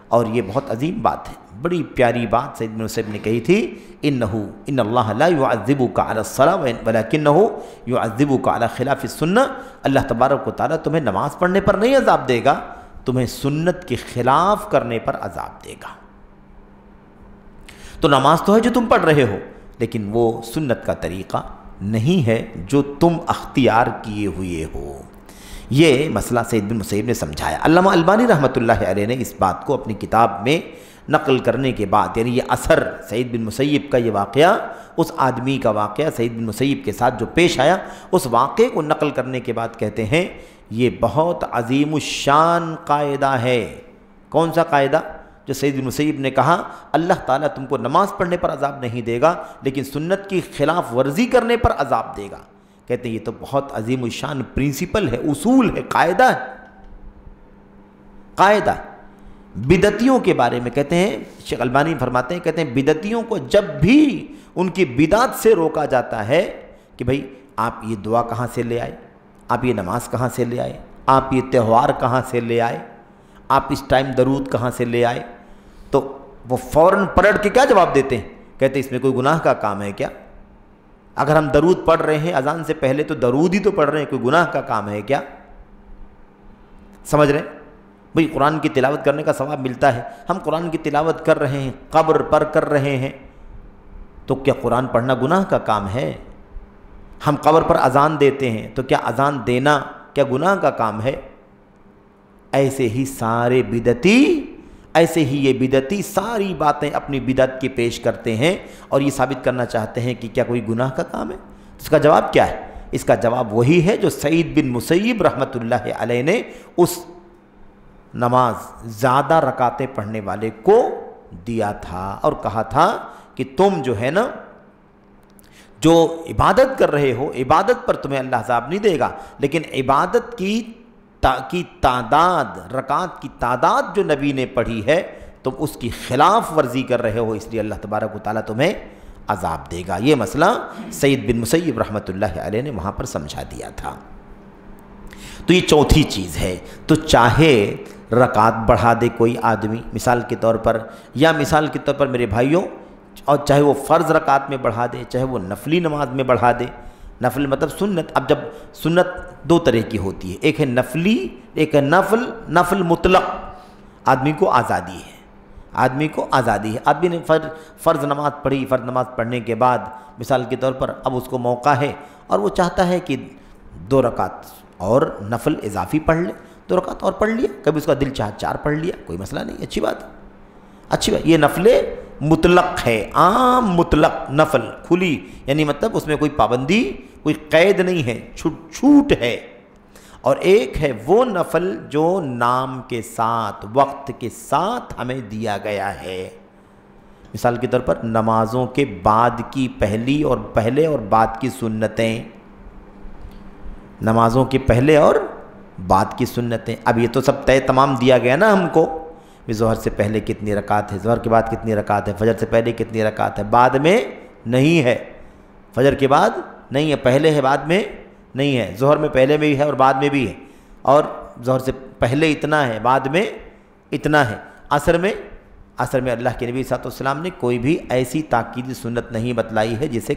[SPEAKER 2] اور یہ بہت عظیم بات ہے، بڑی پیاری بات سعید بن مسیب نے کہی تھی، ان اللہ لا يعذبك على الصلاة ولكنه يعذبك على خلاف السنة، اللہ تبارک و تعالیٰ تمہیں نماز پڑھنے پر نہیں عذاب دے گا، تمہیں سنت کے خلاف کرنے پر عذاب دے گا۔ تو نماز تو ہے جو تم پڑھ رہے ہو، لیکن وہ سنت کا طریقہ نہیں ہے جو تم اختیار کیے ہوئے ہو۔ یہ مسئلہ سعید بن مسیب نے سمجھایا۔ علامہ البانی رحمۃ اللہ علیہ نے اس بات کو اپنی کتاب میں نقل کرنے کے بعد، یعنی یہ اثر سعید بن مسیب کا، یہ واقعہ اس آدمی کا واقعہ سعید بن مسیب کے ساتھ جو پیش آیا، اس واقعے کو نقل کرنے کے بعد کہتے ہیں یہ بہت عظیم الشان قاعدہ ہے۔ کون سا قاعدہ؟ جو سعید بن مسیب نے کہا اللہ تعالیٰ تم کو نماز پڑھنے پر عذاب نہیں دے گا، لیکن سنت کی خلاف ورزی کرنے پر عذاب دے گا۔ کہتے ہیں یہ تو بہت عظیم الشان پرنسپل ہے، اصول ہے، قاعدہ ہے، قاعدہ۔ بدعتیوں کے بارے میں کہتے ہیں، شیخ البانی فرماتے ہیں، کہتے ہیں بدعتیوں کو جب بھی ان کی بدعت سے روکا جاتا ہے کہ بھئی آپ یہ دعا کہاں سے لے آئے، آپ یہ نماز کہاں سے لے آئے، آپ یہ تہوار کہاں سے لے آئے، آپ اس ٹائم درود کہاں سے لے آئے، تو وہ فوراً پلٹ کے کیا جواب دیتے ہیں؟ کہتے ہیں اس میں کوئی گناہ کا کام ہے کیا؟ اگر ہم درود پڑھ رہے ہیں اذان سے پہلے تو درود ہی تو پڑھ رہے ہیں، کوئی گناہ کا کام ہے کیا؟ سمجھ رہے ہیں بھئی؟ قرآن کی تلاوت کرنے کا ثواب ملتا ہے، ہم قرآن کی تلاوت کر رہے ہیں، قبر پر کر رہے ہیں، تو کیا قرآن پڑھنا گناہ کا کام ہے؟ ہم قبر پر اذان دیتے ہیں تو کیا اذان دینا کیا گناہ کا کام ہے؟ ایسے ہی سارے بدعتی، ایسے ہی یہ بدعتی ساری باتیں اپنی بدعت کی پیش کرتے ہیں اور یہ ثابت کرنا چاہتے ہیں کہ کیا کوئی گناہ کا کام ہے؟ اس کا جواب کیا ہے؟ اس کا جواب وہی ہے جو سعید بن مسیب رحمۃ اللہ علیہ نے اس نماز زیادہ رکعتیں پڑھنے والے کو دیا تھا اور کہا تھا کہ تم جو ہے نا جو عبادت کر رہے ہو، عبادت پر تمہیں اللہ عذاب نہیں دے گا، لیکن عبادت کی تعداد، رکعات کی تعداد جو نبی نے پڑھی ہے تم اس کی خلاف ورزی کر رہے ہو، اس لیے اللہ تبارک و تعالیٰ تمہیں عذاب دے گا۔ یہ مسئلہ سعید بن مسیب رحمۃ اللہ علیہ نے وہاں پر سمجھا دیا تھا۔ تو یہ چوتھی چیز ہے۔ تو چاہے رکعت بڑھا دے کوئی آدمی مثال کے طور پر، یا مثال کے طور پر میرے بھائیوں، اور چاہے وہ فرض رکعت میں بڑھا دے، چاہے وہ نفلی نماز میں بڑھا دے، نفل مطلب سنت۔ اب جب سنت دو طرح کی ہوتی ہے، ایک ہے نفلی، ایک ہے نفل مطلق، آدمی کو آزادی ہے، آدمی کو آزادی ہے۔ آدمی نے فرض نماز پڑھی، فرض نماز پڑھنے کے بعد مثال کے طور پر اب اس کو موقع ہے اور وہ چاہتا ہے کہ 2 رکعت اور نفل اضافی پڑھ لے، 2 رکعت اور پڑھ لیا، کبھی اس کا دل چاہا 4 پڑھ لیا، کوئی مسئلہ نہیں، اچھی بات ہے، اچھی بات۔ یہ نفل مطلق ہے، عام مطلق نفل، کھلی، یعنی مطلب اس میں کوئی پابندی، کوئی قید نہیں ہے، چھوٹ ہے۔ اور ایک ہے وہ نفل جو نام کے ساتھ، وقت کے ساتھ ہمیں دیا گیا ہے۔ مثال کے طور پر نمازوں کے بعد کی پہلے اور بعد کی سنتیں، نمازوں کے پہلے اور بعد کی سنتیں۔ اب یہ تو سب طے تمام دیا گیا نا ہم کو، ظہر سے پہلے کتنی رکعت ہے، ظہر کے بعد کتنی رکعت ہے، فجر سے پہلے کتنی رکعت ہے، بعد میں نہیں ہے، فجر کے بعد نہیں ہے، پہلے ہے بعد میں نہیں ہے، ظہر میں پہلے میں بھی ہے اور بعد میں بھی ہے، اور ظہر سے پہلے اتنا ہے، بعد میں اتنا ہے۔ عصر میں اللہ کے نبی صلی اللہ علیہ وسلم نے کوئی بھی ایسی تاکیدی سنت نہیں بتلائی ہے جسے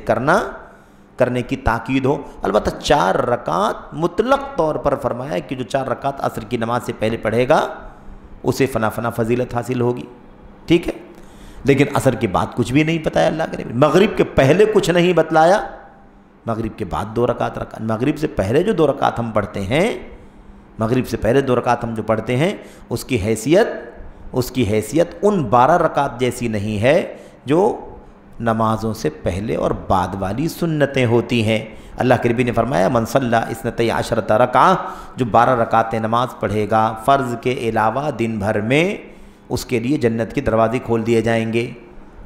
[SPEAKER 2] کرنے کی تاکید ہو۔ البتہ 4 رکعت مطلق طور پر فرمایا ہے کہ جو 4 رکعت عصر کی نماز سے پہلے پڑھے گا اسے فنا فضیلت حاصل ہوگی، ٹھیک ہے۔ لیکن عصر کے بعد کچھ بھی نہیں بتایا اللہ کے نبی، مغرب کے پہلے کچھ نہیں بتلایا، مغرب کے بعد 2 رکعت مغرب سے پہلے جو 2 رکعت ہم پڑھتے ہیں، مغرب سے پہلے 2 رکعت ہم جو پڑھتے ہیں اس کی حیثیت ان 12 رکعت جیسی نہیں ہے جو نمازوں سے پہلے اور بعد والی سنتیں ہوتی ہیں۔ اللہ کے نبی نے فرمایا من صلی 12 رکعہ، جو 12 رکعتیں نماز پڑھے گا فرض کے علاوہ دن بھر میں، اس کے لیے جنت کے دروازے کھول دیے جائیں گے۔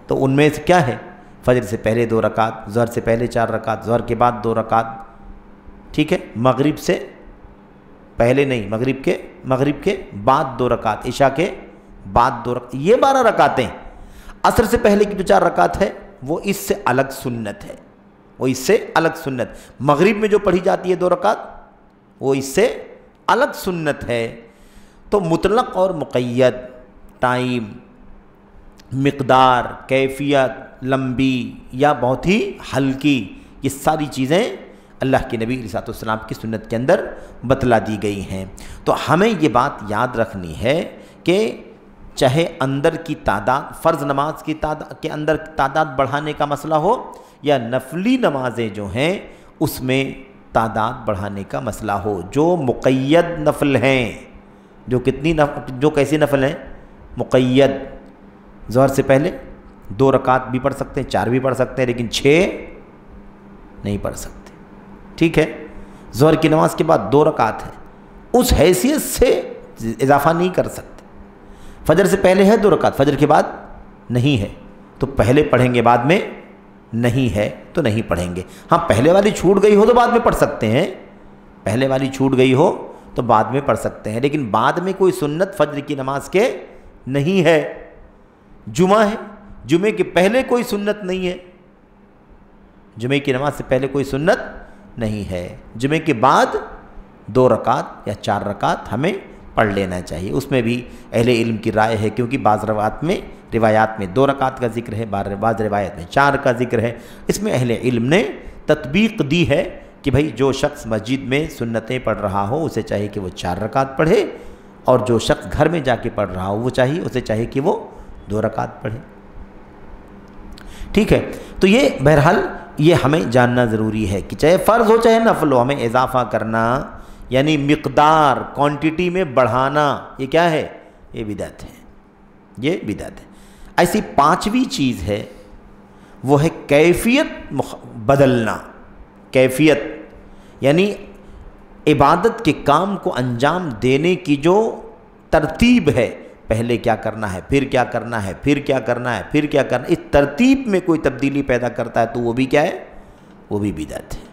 [SPEAKER 2] تو ان میں سے کیا ہے؟ فجر سے پہلے 2 رکعت، ظہر سے پہلے 4 رکعت، ظہر کے بعد 2 رکعت، ٹھیک ہے۔ مغرب سے پہلے نہیں، مغرب کے بعد 2 رکعت، عشاء کے بعد 2 رکعت، یہ 12 رکعتیں۔ عصر سے پہلے کی جو 4 رکعت ہے وہ اس سے الگ سنت ہے، وہ اس سے الگ سنت۔ مغرب میں جو پڑھی جاتی ہے 2 رکعت وہ اس سے الگ سنت ہے۔ تو مطلق اور مقید، ٹائم، مقدار، کیفیت، لمبی یا بہت ہی ہلکی، یہ ساری چیزیں اللہ کے نبی علیہ السلام کی سنت کے اندر بتلا دی گئی ہیں۔ تو ہمیں یہ بات یاد رکھنی ہے کہ چاہے اندر کی تعداد، فرض نماز کی تعداد کے اندر تعداد بڑھانے کا مسئلہ ہو، یا نفلی نمازیں جو ہیں اس میں تعداد بڑھانے کا مسئلہ ہو، جو مقید نفل ہیں، جو کیسی نفل ہیں؟ مقید۔ ظہر سے پہلے 2 رکعت بھی پڑھ سکتے ہیں، 4 بھی پڑھ سکتے ہیں، لیکن 6 نہیں پڑھ سکتے، ٹھیک ہے۔ ظہر کی نماز کے بعد 2 رکعت ہے، اس حیثیت سے اضافہ نہیں کر سکتے۔ فجر سے پہلے ہے 2 رکعت، فجر کے بعد نہیں ہے، تو پہلے پڑھیں گے، بعد میں نہیں ہے تو نہیں پڑھیں گے۔ ہاں پہلے والی چھوٹ گئی ہو تو بعد میں پڑھ سکتے ہیں، پہلے والی چھوٹ گئی ہو تو بعد میں پڑھ سکتے ہیں، لیکن بعد میں کوئی سنت فجر کی نماز کے نہیں ہے۔ جمعہ ہے، جمعے کے پہلے کوئی سنت نہیں ہے، جمعے کی نماز سے پہلے کوئی سنت نہیں ہے، جمعے کے بعد 2 رکعت یا 4 رکعت ہمیں پڑھ لینا چاہیے۔ اس میں بھی اہل علم کی رائے ہے، کیونکہ بعض روایات میں 2 رکعت کا ذکر ہے، بعض روایت میں 4 کا ذکر ہے۔ اس میں اہل علم نے تطبیق دی ہے کہ بھائی جو شخص مسجد میں سنتیں پڑھ رہا ہو اسے چاہیے کہ وہ 4 رکعت پڑھے، اور جو شخص گھر میں جا کے پڑھ رہا ہو اسے چاہیے کہ وہ 2 رکعت پڑھے۔ ٹھیک ہے، تو یہ بہرحال یہ ہمیں جاننا ضروری ہے کہ چاہے فرض ہو چاہے نفل ہو، ہمیں اضافہ کرنا یعنی مقدار کوانٹٹی میں بڑھانا، یہ کیا ہے؟ یہ بدعت ہے، یہ بدعت ہے۔ ایسی 5ویں چیز ہے، وہ ہے کیفیت بدلنا۔ کیفیت یعنی عبادت کے کام کو انجام دینے کی جو ترتیب ہے، پہلے کیا کرنا ہے، پھر کیا کرنا ہے، پھر کیا کرنا ہے، پھر کیا کرنا ہے، اس ترتیب میں کوئی تبدیلی پیدا کرتا ہے تو وہ بھی کیا ہے؟ وہ بھی بدعت ہے۔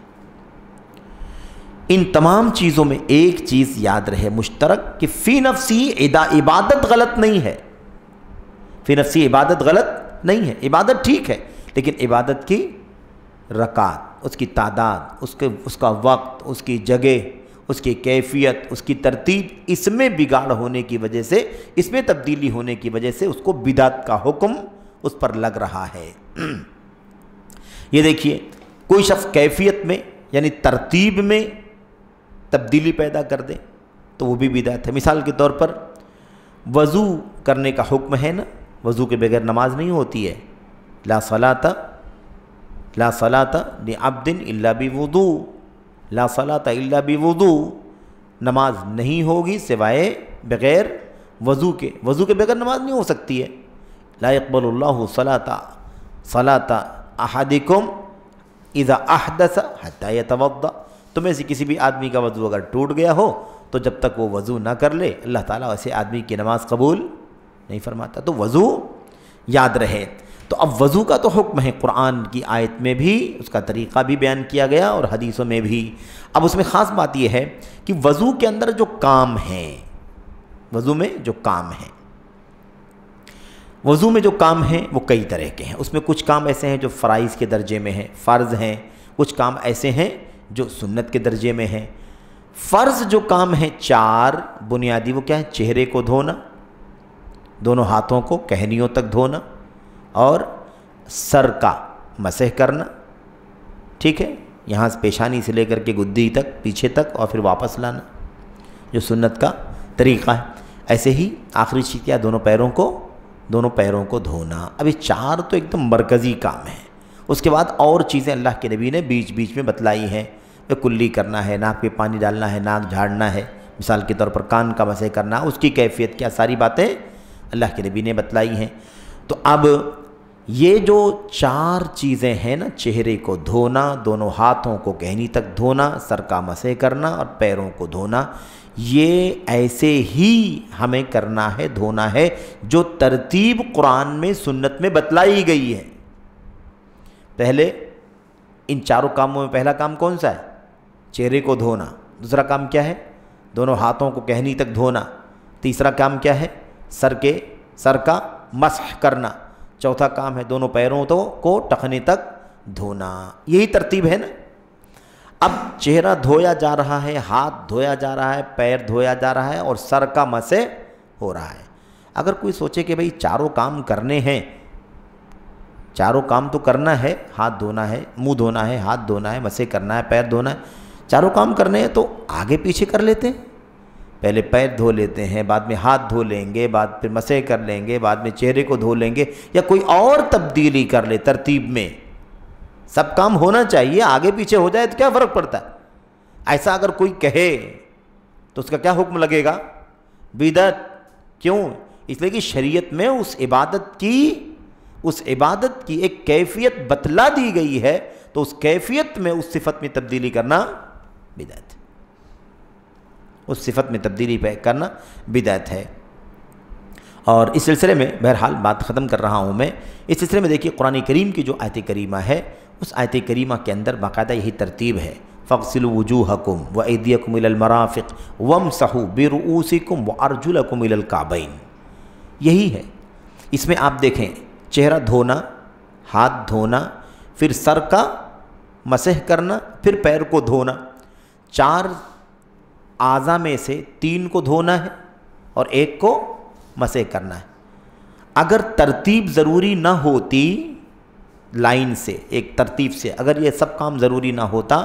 [SPEAKER 2] ان تمام چیزوں میں ایک چیز یاد رہے مشترک کہ فی نفسی عبادت غلط نہیں ہے، فی نفسی عبادت غلط نہیں ہے، عبادت ٹھیک ہے، لیکن عبادت کی رکعت، اس کی تعداد، اس کا وقت، اس کی جگہ، اس کی کیفیت، اس کی ترتیب، اس میں بگاڑ ہونے کی وجہ سے، اس میں تبدیلی ہونے کی وجہ سے اس کو بدعت کا حکم اس پر لگ رہا ہے۔ یہ دیکھیے، کوئی شخص کیفیت میں یعنی ترتیب میں تبدیلی پیدا کر دے تو وہ بھی بدعت ہے۔ مثال کے طور پر وضو کرنے کا حکم ہے نا، وضو کے بغیر نماز نہیں ہوتی ہے، لا صلاۃ لعبد الا بوضو، لا صلاۃ الا بوضو، نماز نہیں ہوگی سوائے بغیر وضو کے، وضو کے بغیر نماز نہیں ہو سکتی ہے۔ لا يقبل اللہ صلاۃ احدکم اذا احدث حتی یتوضا، تمہیں سے کسی بھی آدمی کا وضو اگر ٹوٹ گیا ہو تو جب تک وہ وضو نہ کر لے اللہ تعالیٰ ایسے آدمی کی نماز قبول نہیں فرماتا۔ تو وضو یاد رہے۔ تو اب وضو کا تو حکم ہے، قرآن کی آیت میں بھی اس کا طریقہ بھی بیان کیا گیا اور حدیثوں میں بھی۔ اب اس میں خاص بات یہ ہے کہ وضو کے اندر جو کام ہیں، وضو میں جو کام ہیں، وضو میں جو کام ہیں وہ کئی طرح کے ہیں۔ اس میں کچھ کام ایسے ہیں جو فرائض کے درجے میں ہیں، فرض ہیں، کچھ کام ایسے ہیں جو سنت کے درجے میں ہیں۔ فرض جو کام ہیں 4 بنیادی، وہ کیا ہے؟ چہرے کو دھونا، دونوں ہاتھوں کو کہنیوں تک دھونا، اور سر کا مسح کرنا، ٹھیک ہے، یہاں سے پیشانی سے لے کر کے گدی تک، پیچھے تک، اور پھر واپس لانا، جو سنت کا طریقہ ہے۔ ایسے ہی آخری چیز کیا؟ دونوں پیروں کو دھونا۔ اب یہ 4 تو ایک دم مرکزی کام ہے۔ اس کے بعد اور چیزیں اللہ کے نبی نے بیچ بیچ میں بتلائی ہیں، کلی کرنا ہے، ناک پہ پانی ڈالنا ہے، ناک جھاڑنا ہے، مثال کے طور پر کان کا مسح کرنا، اس کی کیفیت کیا، ساری باتیں اللہ کے نبی نے بتلائی ہیں۔ تو اب یہ جو 4 چیزیں ہیں نا، چہرے کو دھونا، دونوں ہاتھوں کو کہنی تک دھونا، سر کا مسح کرنا اور پیروں کو دھونا، یہ ایسے ہی ہمیں کرنا ہے، دھونا ہے جو ترتیب قرآن میں سنت میں بتلائی گئی ہے۔ پہلے ان 4 کاموں میں پہلا کام کون سا ہے؟ چہرے کو دھونا۔ دوسرا کام کیا ہے؟ دونوں ہاتھوں کو کہنی تک دھونا۔ تیسرا کام کیا ہے؟ سر کا مسح کرنا۔ چوتھا کام ہے دونوں پیروں کو ٹخنے تک دھونا۔ یہی ترتیب ہے نا۔ اب چہرہ دھویا جا رہا ہے، ہاتھ دھویا جا رہا ہے، پیر دھویا جا رہا ہے، اور سر کا مسح ہو رہا ہے۔ اگر کوئی سوچے کہ بھئی 4 کام کرنے ہیں، 4 کام تو کرنا ہے، ہاتھ دھونا ہے، منہ دھونا ہے، ہاتھ دھونا ہے، مسح کرنا ہے، پیر دھونا ہے، 4 کام کرنے ہیں تو آگے پیچھے کر لیتے ہیں۔ پہلے پیر دھو لیتے ہیں، بعد میں ہاتھ دھو لیں گے، بعد پھر مسح کر لیں گے، بعد میں چہرے کو دھو لیں گے، یا کوئی اور تبدیلی کر لے ترتیب میں۔ سب کام ہونا چاہیے، آگے پیچھے ہو جائے تو کیا فرق پڑتا ہے؟ ایسا اگر کوئی کہے تو اس کا کیا حکم لگے گا؟ بدعت۔ کیوں؟ اس لیے کہ شریعت میں اس عبادت کی ایک کیفیت بتلا دی گئی ہے، تو اس کیفیت میں اس صفت میں تبدیلی کرنا بدعت ہے، اس صفت میں تبدیلی کرنا بدعت ہے۔ اور اس سلسلے میں بہرحال بات ختم کر رہا ہوں میں، اس سلسلے میں دیکھیے قرآن کریم کی جو آیت کریمہ ہے، اس آیت کریمہ کے اندر باقاعدہ یہی ترتیب ہے، فَاغْسِلُوا وُجُوهَكُمْ وَأَيْدِيَكُمْ إِلَى الْمَرَافِقِ وَامْسَحُوا بِرُؤُوسِكُمْ وَأَرْجُلَكُمْ إِلَى الْكَعْبَيْنِ۔ یہی ہے۔ اس میں آپ دیکھیں، چہرہ دھونا، ہاتھ دھونا، پھر سر کا مسح کرنا، پھر پیر کو دھونا۔ 4 اعضاء میں سے 3 کو دھونا ہے اور 1 کو مسح کرنا ہے۔ اگر ترتیب ضروری نہ ہوتی لائن سے، ایک ترتیب سے، اگر یہ سب کام ضروری نہ ہوتا،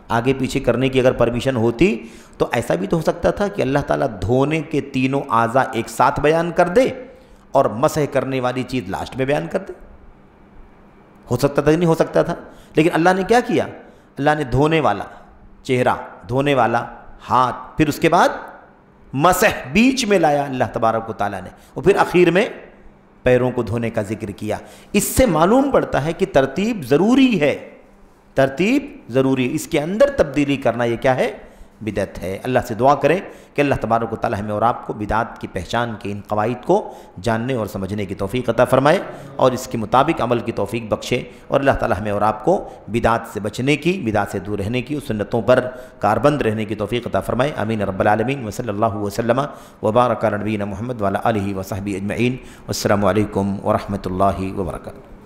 [SPEAKER 2] آگے پیچھے کرنے کی اگر پرمیشن ہوتی تو ایسا بھی تو ہو سکتا تھا کہ اللہ تعالیٰ دھونے کے تینوں اعضاء ایک ساتھ بیان کر دے اور مسح کرنے والی چیز لاسٹ میں بیان کر دے. ہو سکتا تھا کہ نہیں ہو سکتا تھا؟ لیکن اللہ نے کیا کیا؟ اللہ نے دھونے والا چہرہ، دھونے والا ہاتھ، پھر اس کے بعد مسح بیچ میں لایا اللہ تبارک و تعالیٰ نے، اور پھر آخر میں پیروں کو دھونے کا ذکر کیا. اس سے معلوم پڑتا ہے کہ ترتیب ضروری ہے، ترتیب ضروری ہے. اس کے اندر تبدیلی کرنا یہ کیا ہے؟ بدعت ہے. اللہ سے دعا کریں کہ اللہ تبارک و تعالیٰ ہمیں اور آپ کو بدعت کی پہچان کے ان قواعد کو جاننے اور سمجھنے کی توفیق عطا فرمائے اور اس کے مطابق عمل کی توفیق بخشے، اور اللہ تعالیٰ ہمیں اور آپ کو بدعت سے بچنے کی، بدعت سے دور رہنے کی، اس سنتوں پر کاربند رہنے کی توفیق عطا فرمائے. آمین رب العالمین. وصلی اللہ وسلم وبارک علی نبینا محمد وعلی آلہ وصحبہ اجمعین. والسلام علیکم ورحمۃ اللہ وبرکاتہ.